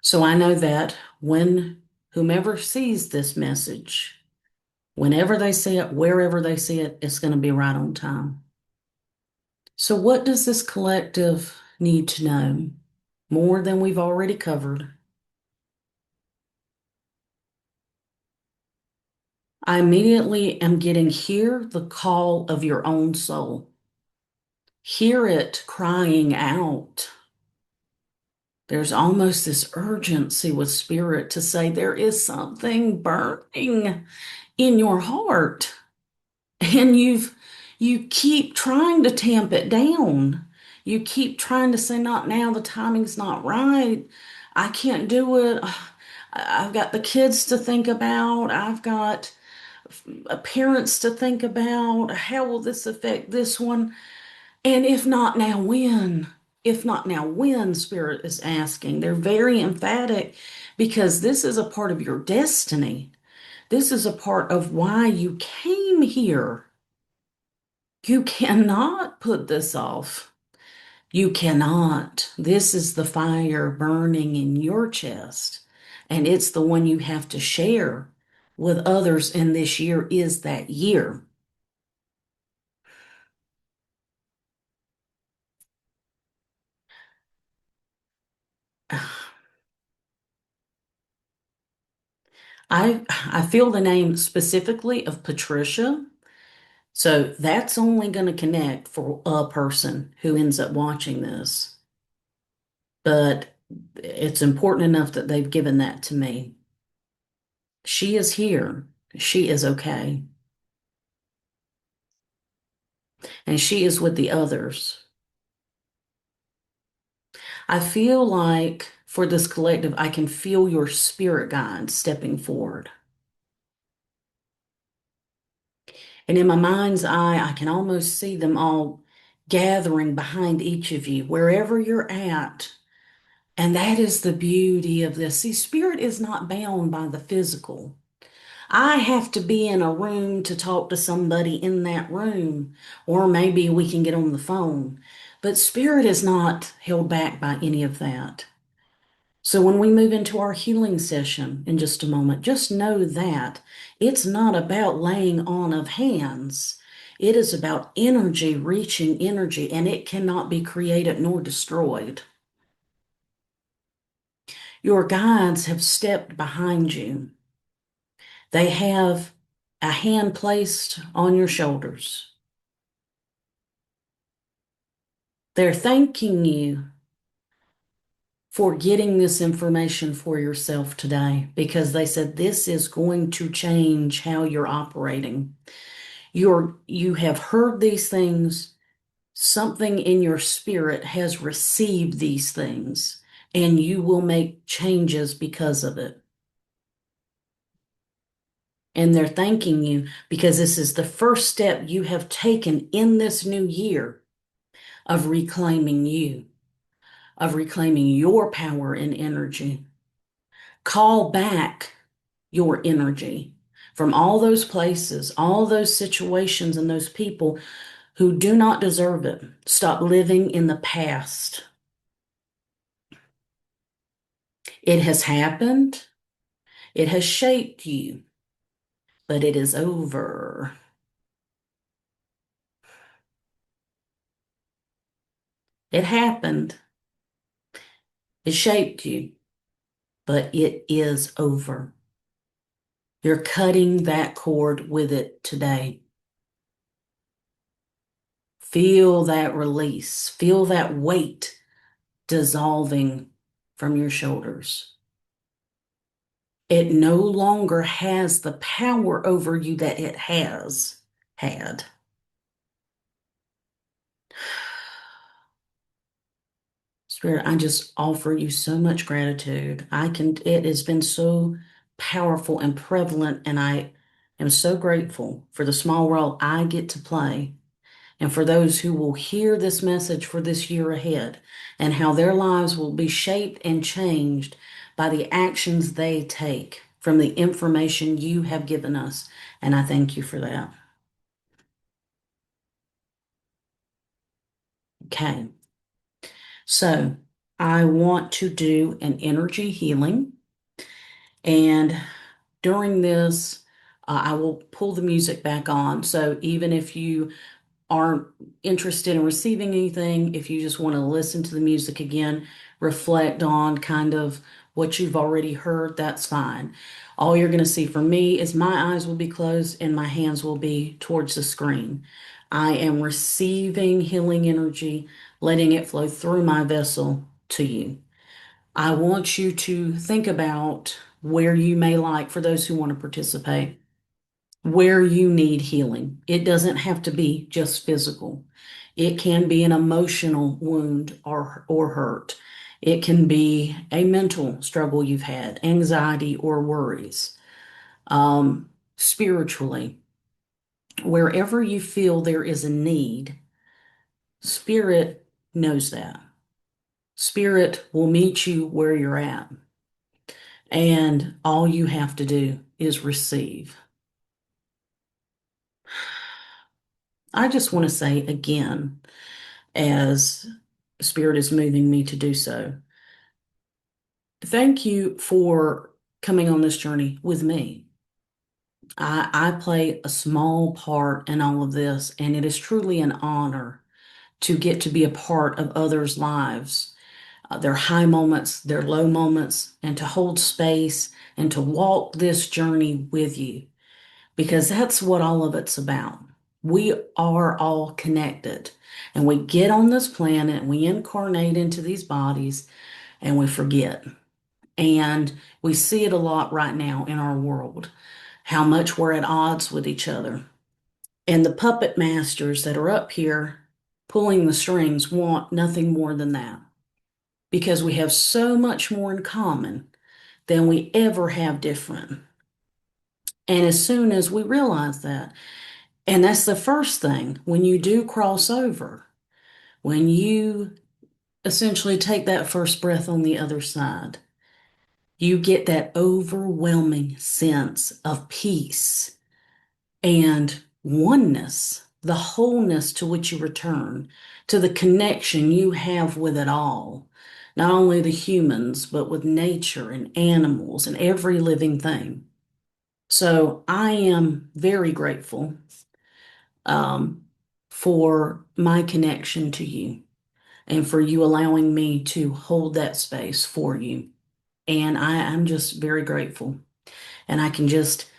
So I know that when whomever sees this message, whenever they see it, wherever they see it, it's going to be right on time. So, what does this collective need to know more than we've already covered? I immediately am getting hear the call of your own soul. Hear it crying out. There's almost this urgency with Spirit to say there is something burning in your heart. And you keep trying to tamp it down. You keep trying to say, not now, the timing's not right. I can't do it. I've got the kids to think about. I've got parents to think about. How will this affect this one? And if not now, when? If not now, when? Spirit is asking. They're very emphatic because this is a part of your destiny. This is a part of why you came here. You cannot put this off. You cannot. This is the fire burning in your chest, and it's the one you have to share with others, and this year is that year. I feel the name specifically of Patricia, so that's only going to connect for a person who ends up watching this. But it's important enough that they've given that to me. She is here. She is okay. And she is with the others. I feel like for this collective, I can feel your spirit guide stepping forward. And in my mind's eye, I can almost see them all gathering behind each of you, wherever you're at. And that is the beauty of this. See, spirit is not bound by the physical. I have to be in a room to talk to somebody in that room, or maybe we can get on the phone. But spirit is not held back by any of that. So when we move into our healing session in just a moment, just know that it's not about laying on of hands. It is about energy reaching energy, and it cannot be created nor destroyed. Your guides have stepped behind you. They have a hand placed on your shoulders. They're thanking you for getting this information for yourself today because they said this is going to change how you're operating. You have heard these things, something in your spirit has received these things, and you will make changes because of it. And they're thanking you because this is the first step you have taken in this new year of reclaiming you, of reclaiming your power and energy. Call back your energy from all those places, all those situations, and those people who do not deserve it. Stop living in the past. It has happened, it has shaped you, but it is over. It happened, it shaped you, but it is over. You're cutting that cord with it today. Feel that release. Feel that weight dissolving from your shoulders. It no longer has the power over you that it has had. Spirit, I just offer you so much gratitude. It has been so powerful and prevalent, and I am so grateful for the small role I get to play and for those who will hear this message for this year ahead and how their lives will be shaped and changed by the actions they take from the information you have given us. And I thank you for that. Okay. So I want to do an energy healing. And during this, I will pull the music back on. So even if you aren't interested in receiving anything, if you just want to listen to the music again, reflect on kind of what you've already heard, that's fine. All you're going to see from me is my eyes will be closed and my hands will be towards the screen. I am receiving healing energy, letting it flow through my vessel to you. I want you to think about where you may like, for those who want to participate, where you need healing. It doesn't have to be just physical. It can be an emotional wound or hurt. It can be a mental struggle you've had, anxiety or worries. Spiritually, wherever you feel there is a need, Spirit knows that. Spirit will meet you where you're at. And all you have to do is receive. I just want to say again, as Spirit is moving me to do so, thank you for coming on this journey with me. I play a small part in all of this, and it is truly an honor to get to be a part of others' lives, their high moments, their low moments, and to hold space and to walk this journey with you, because that's what all of it's about. We are all connected, and we get on this planet and we incarnate into these bodies and we forget. And we see it a lot right now in our world, how much we're at odds with each other. And the puppet masters that are up here pulling the strings want nothing more than that, because we have so much more in common than we ever have different. And as soon as we realize that, And that's the first thing when you do cross over, when you essentially take that first breath on the other side, you get that overwhelming sense of peace and oneness, the wholeness to which you return, to the connection you have with it all, not only the humans, but with nature and animals and every living thing. So I am very grateful um, for my connection to you and for you allowing me to hold that space for you. And I'm just very grateful. And I can just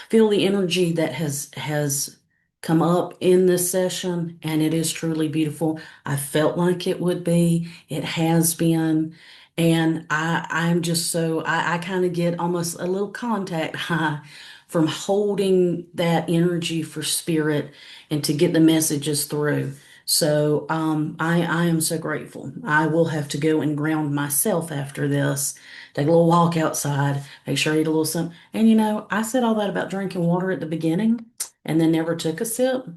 feel the energy that has come up in this session, and it is truly beautiful. I felt like it would be. It has been. And I'm just so I kind of get almost a little contact high from holding that energy for spirit and to get the messages through. So I am so grateful. I will have to go and ground myself after this, take a little walk outside, make sure I eat a little something. And I said all that about drinking water at the beginning and then never took a sip.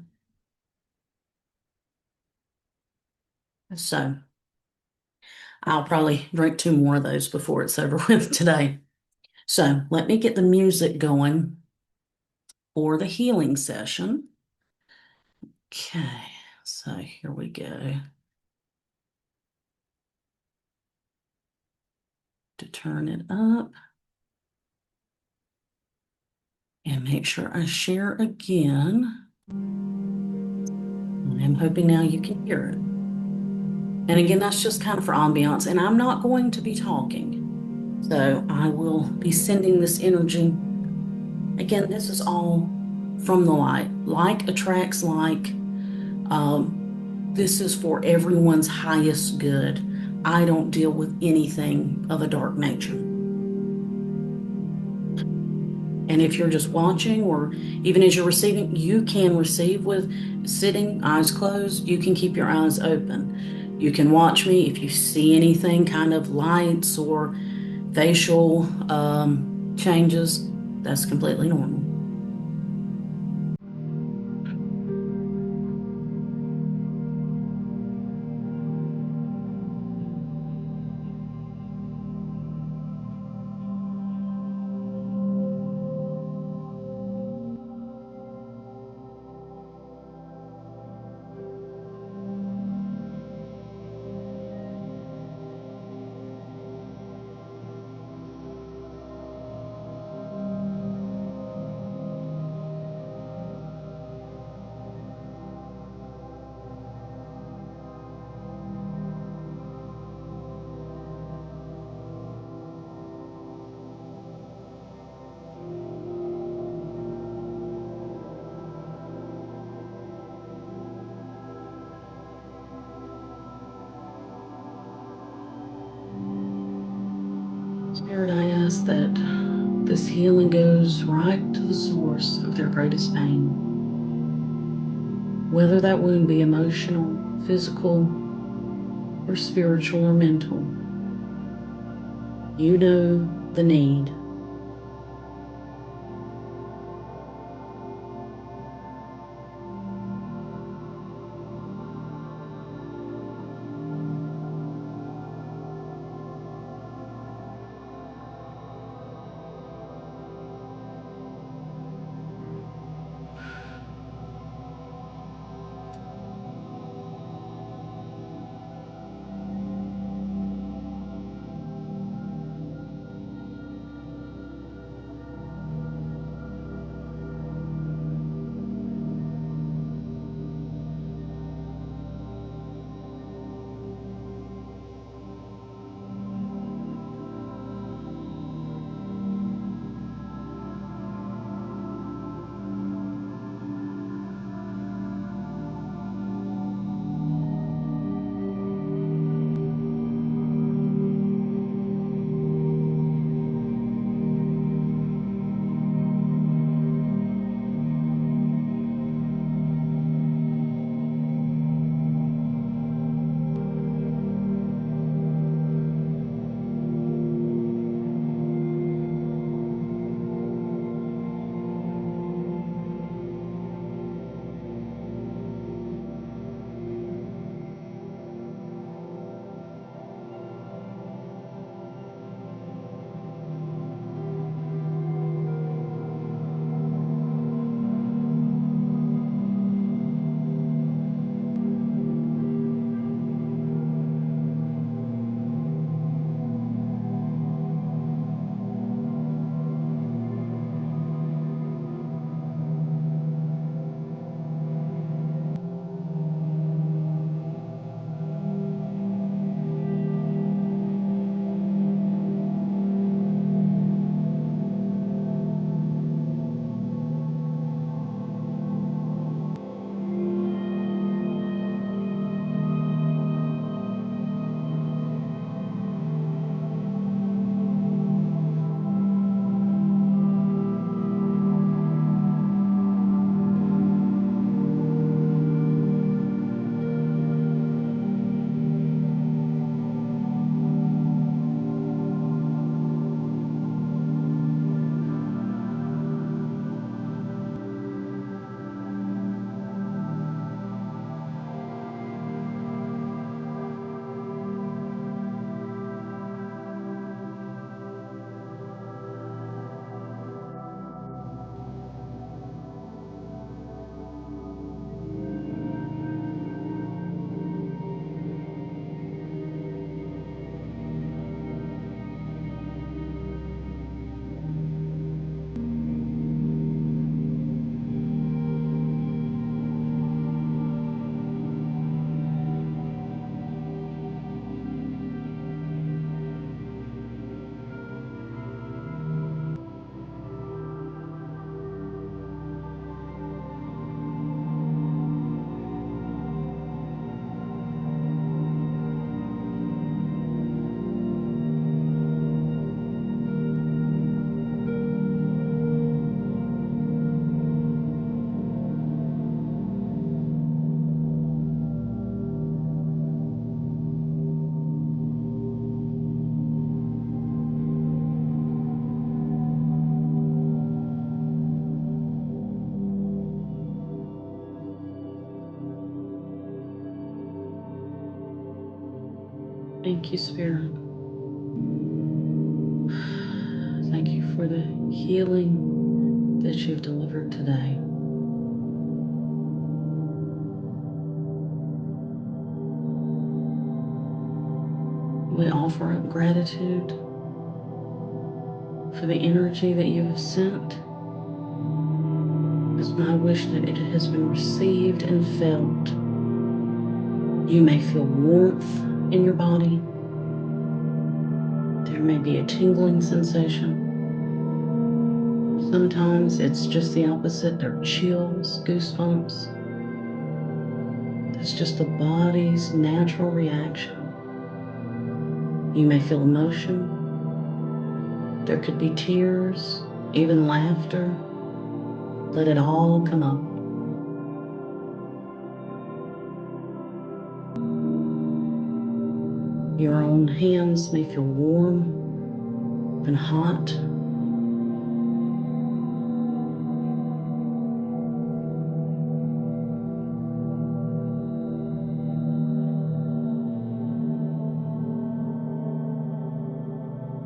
So I'll probably drink two more of those before it's over with today. So let me get the music going for the healing session. Okay, so here we go. To turn it up and make sure I share again. I'm hoping now you can hear it. And again, that's just kind of for ambiance, and I'm not going to be talking. So I will be sending this energy. Again, this is all from the light. Like attracts like. This is for everyone's highest good. I don't deal with anything of a dark nature. And if you're just watching, or even as you're receiving, you can receive with sitting, eyes closed. You can keep your eyes open. You can watch me if you see anything kind of lights or facial changes. That's completely normal. Spirit, I ask that this healing goes right to the source of their greatest pain. Whether that wound be emotional, physical, or spiritual or mental, you know the need. Thank you, Spirit. Thank you for the healing that you've delivered today. We offer up gratitude for the energy that you have sent. It's my wish that it has been received and felt. You may feel warmth in your body. There may be a tingling sensation. Sometimes it's just the opposite. There are chills, goosebumps. That's just the body's natural reaction. You may feel emotion. There could be tears, even laughter. Let it all come up. Your own hands may feel warm and hot.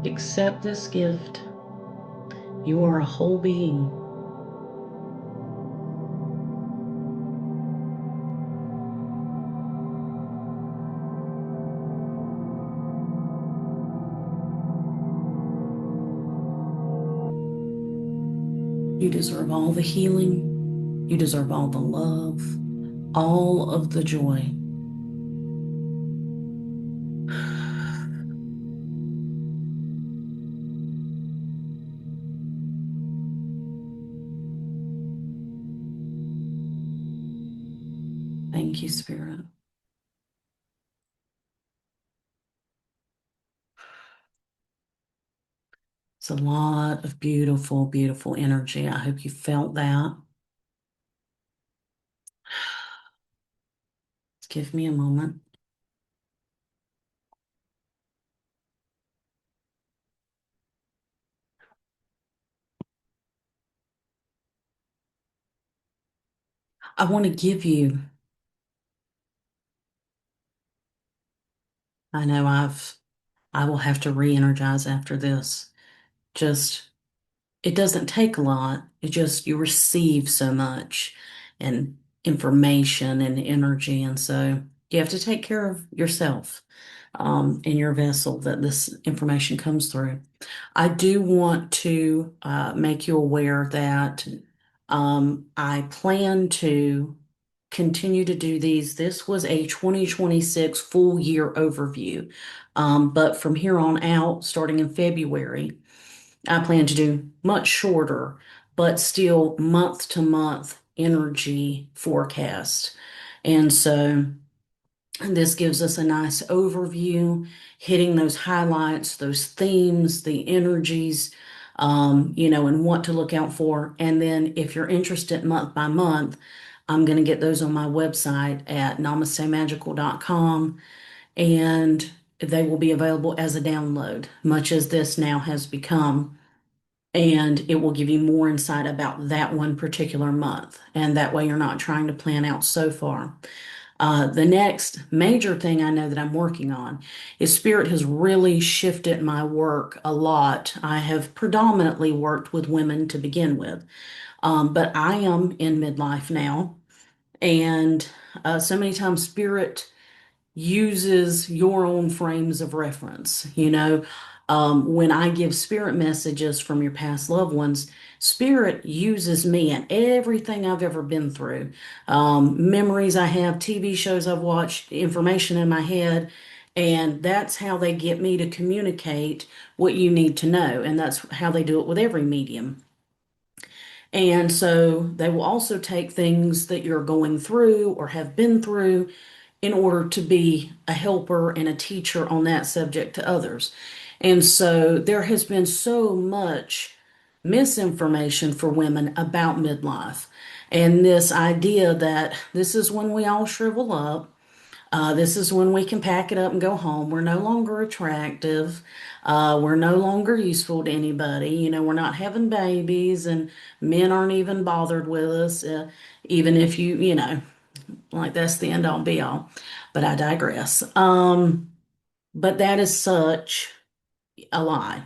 Accept this gift. You are a whole being. You deserve all the healing. You deserve all the love, all of the joy. Thank you, Spirit. It's a lot of beautiful, beautiful energy. I hope you felt that. Just give me a moment. I want to give you, I know I will have to re-energize after this. Just, it doesn't take a lot. It just, you receive so much and information and energy. And so you have to take care of yourself, in your vessel that this information comes through. I do want to make you aware that I plan to continue to do these. This was a 2026 full year overview. But from here on out, starting in February, I plan to do much shorter, but still month to month energy forecast. And so this gives us a nice overview, hitting those highlights, those themes, the energies, and what to look out for. And then if you're interested month by month, I'm going to get those on my website at namastemagical.com, and they will be available as a download, much as this now has become. And it will give you more insight about that one particular month. And that way you're not trying to plan out so far. The next major thing I know that I'm working on is Spirit has really shifted my work a lot. I have predominantly worked with women to begin with, but I am in midlife now. And so many times Spirit uses your own frames of reference. When I give spirit messages from your past loved ones, spirit uses me and everything I've ever been through, memories I have, TV shows I've watched, information in my head. And that's how they get me to communicate what you need to know. And that's how they do it with every medium. And so they will also take things that you're going through or have been through in order to be a helper and a teacher on that subject to others. And so there has been so much misinformation for women about midlife. And this idea that this is when we all shrivel up, this is when we can pack it up and go home. We're no longer attractive. We're no longer useful to anybody. We're not having babies, and men aren't even bothered with us, even if like that's the end all be all. But I digress. but that is such a lie.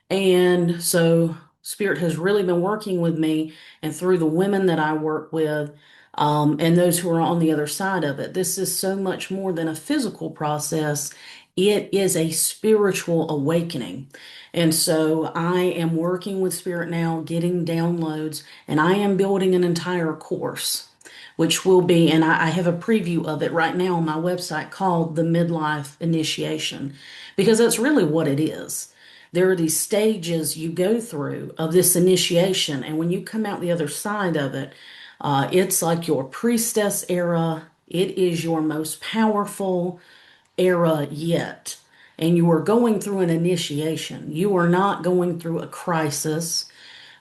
And so Spirit has really been working with me and through the women that I work with, and those who are on the other side of it. This is so much more than a physical process. It is a spiritual awakening. And so I am working with Spirit now, getting downloads, and I am building an entire course, which will be, and I have a preview of it right now on my website called the Midlife Initiation, because that's really what it is. There are these stages you go through of this initiation, and when you come out the other side of it, it's like your priestess era. It is your most powerful era yet. And you are going through an initiation. You are not going through a crisis,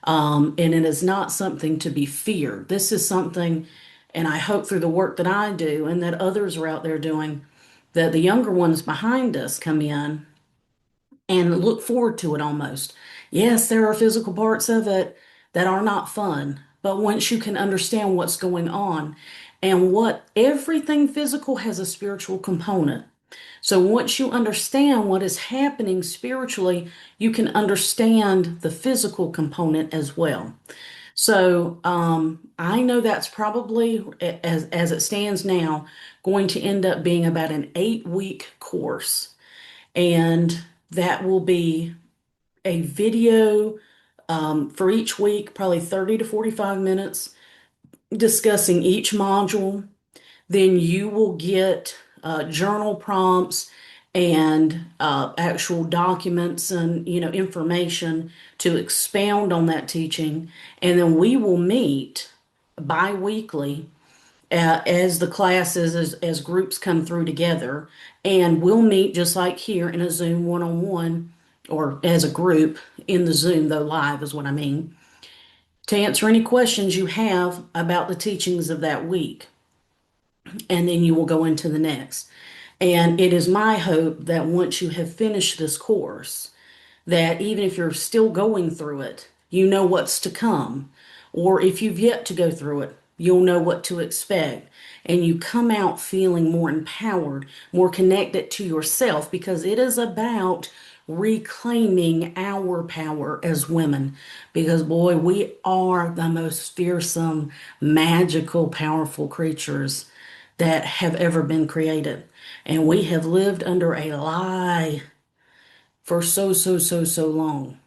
and it is not something to be feared. This is something, and I hope through the work that I do and that others are out there doing, that the younger ones behind us come in and look forward to it almost. Yes, there are physical parts of it that are not fun, but once you can understand what's going on and what everything physical has a spiritual component. So once you understand what is happening spiritually, you can understand the physical component as well. So I know that's probably, as it stands now, going to end up being about an 8-week course. And that will be a video for each week, probably 30 to 45 minutes, discussing each module. Then you will get journal prompts and actual documents and information to expound on that teaching. And then we will meet bi-weekly as the classes, as groups come through together, and we'll meet just like here in a Zoom one-on-one or as a group in the Zoom, though live is what I mean, to answer any questions you have about the teachings of that week. And then you will go into the next. And it is my hope that once you have finished this course, that even if you're still going through it, you know what's to come. Or if you've yet to go through it, you'll know what to expect. And you come out feeling more empowered, more connected to yourself, because it is about reclaiming our power as women. Because, boy, we are the most fearsome, magical, powerful creatures that have ever been created. And we have lived under a lie for so long.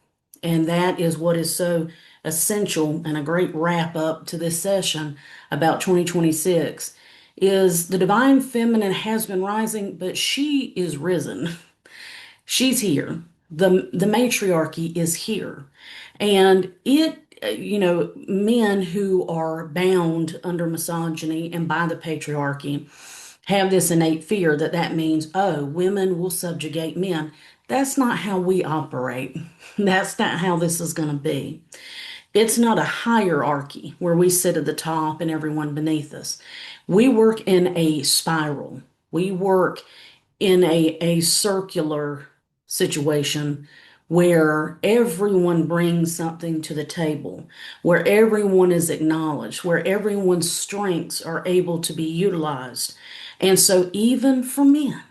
And that is what is so essential and a great wrap up to this session about 2026 is the divine feminine has been rising, but she is risen. She's here. The matriarchy is here. And men who are bound under misogyny and by the patriarchy have this innate fear that that means, oh, women will subjugate men. That's not how we operate. That's not how this is going to be. It's not a hierarchy where we sit at the top and everyone beneath us. We work in a spiral. We work in a circular situation where everyone brings something to the table, where everyone is acknowledged, where everyone's strengths are able to be utilized. And so, even for men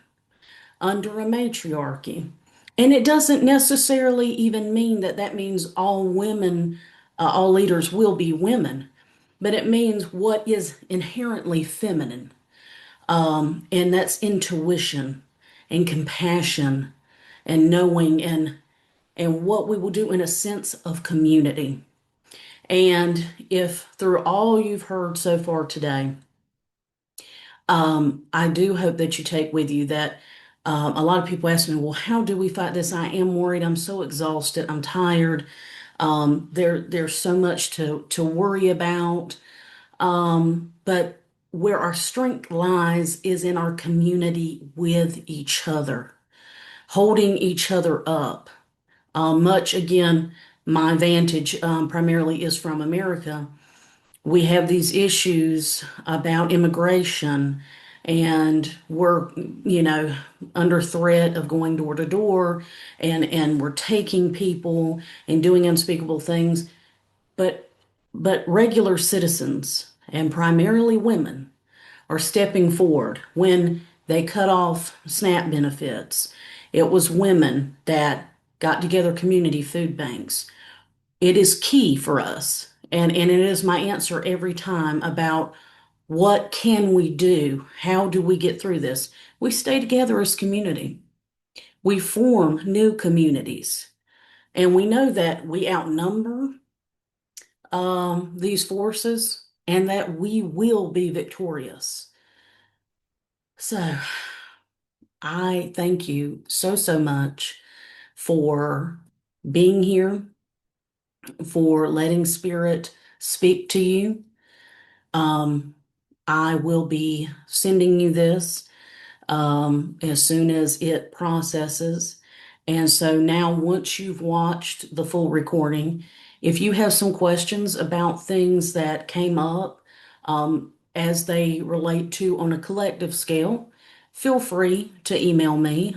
under a matriarchy, and it doesn't necessarily even mean that that means all women, all leaders will be women, but it means what is inherently feminine. And that's intuition and compassion and knowing and what we will do in a sense of community. And if through all you've heard so far today, I do hope that you take with you that a lot of people ask me, well, how do we fight this? I am worried. I'm so exhausted. I'm tired. There's so much to worry about. But where our strength lies is in our community with each other, holding each other up. Much again, my vantage primarily is from America. We have these issues about immigration, and we're, under threat of going door to door, and we're taking people and doing unspeakable things. But regular citizens and primarily women are stepping forward when They cut off SNAP benefits. It was women that got together community food banks. It is key for us. And it is my answer every time about what can we do? How do we get through this? We stay together as community. We form new communities. And we know that we outnumber these forces and that we will be victorious. So I thank you so, so much for being here, for letting Spirit speak to you. Um, I will be sending you this as soon as it processes. And so now, once you've watched the full recording, if you have some questions about things that came up as they relate to on a collective scale, feel free to email me.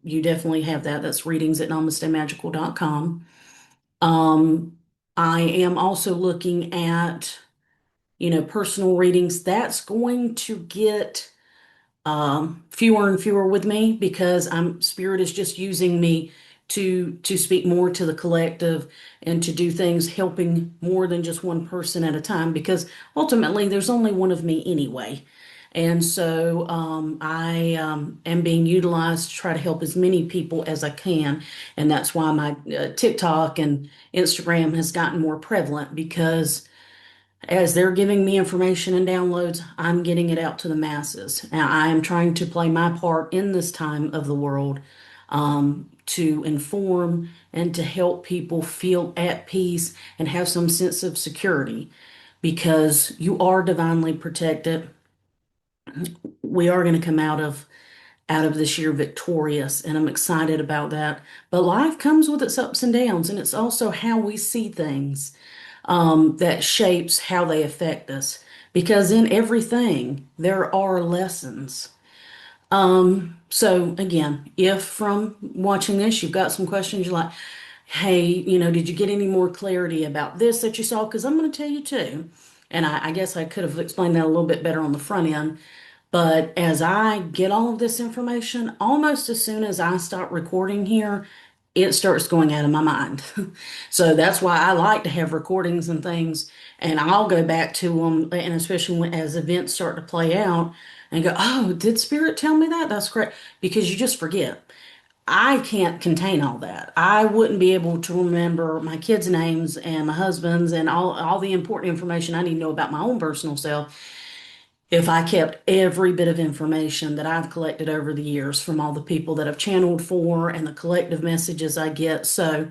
You definitely have that. That's readings@namastemagical.com. I am also looking at, personal readings. That's going to get fewer and fewer with me because Spirit is just using me to speak more to the collective and to do things helping more than just one person at a time because ultimately there's only one of me anyway. And so I am being utilized to try to help as many people as I can. And that's why my TikTok and Instagram has gotten more prevalent because as they're giving me information and downloads, I'm getting it out to the masses. Now, I am trying to play my part in this time of the world to inform and to help people feel at peace and have some sense of security because you are divinely protected. We are going to come out of this year victorious, and I'm excited about that. But life comes with its ups and downs, and it's also how we see things that shapes how they affect us. Because in everything, there are lessons. So again, if from watching this, you've got some questions you're like, hey, did you get any more clarity about this that you saw? Because I'm going to tell you too. And I guess I could have explained that a little bit better on the front end. But as I get all of this information, almost as soon as I stop recording here, it starts going out of my mind. So that's why I like to have recordings and things, and I'll go back to them, and especially as events start to play out, and go, oh, did Spirit tell me that? That's great, because you just forget. I can't contain all that. I wouldn't be able to remember my kids' names and my husband's and all the important information I need to know about my own personal self if I kept every bit of information that I've collected over the years from all the people that I've channeled for and the collective messages I get. So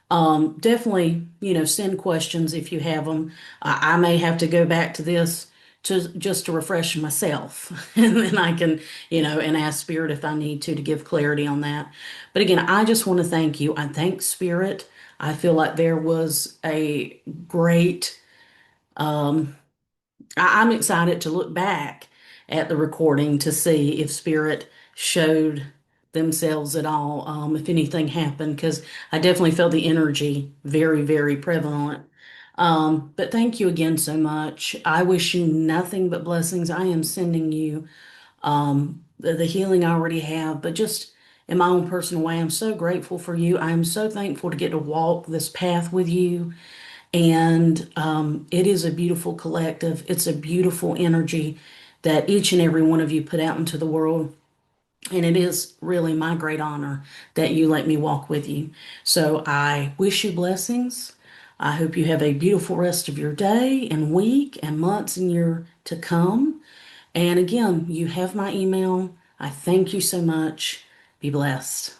definitely, send questions if you have them. I may have to go back to this to just to refresh myself, and then I can, and ask Spirit if I need to give clarity on that. But again, I just want to thank you. I thank Spirit. I feel like there was a great I'm excited to look back at the recording to see if Spirit showed themselves at all, if anything happened, because I definitely felt the energy very, very prevalent. But thank you again so much. I wish you nothing but blessings. I am sending you the healing I already have, but just in my own personal way, I'm so grateful for you. I am so thankful to get to walk this path with you. And it is a beautiful collective. It's a beautiful energy that each and every one of you put out into the world. And it is really my great honor that you let me walk with you. So I wish you blessings. I hope you have a beautiful rest of your day and week and months and year to come. And again, you have my email. I thank you so much. Be blessed.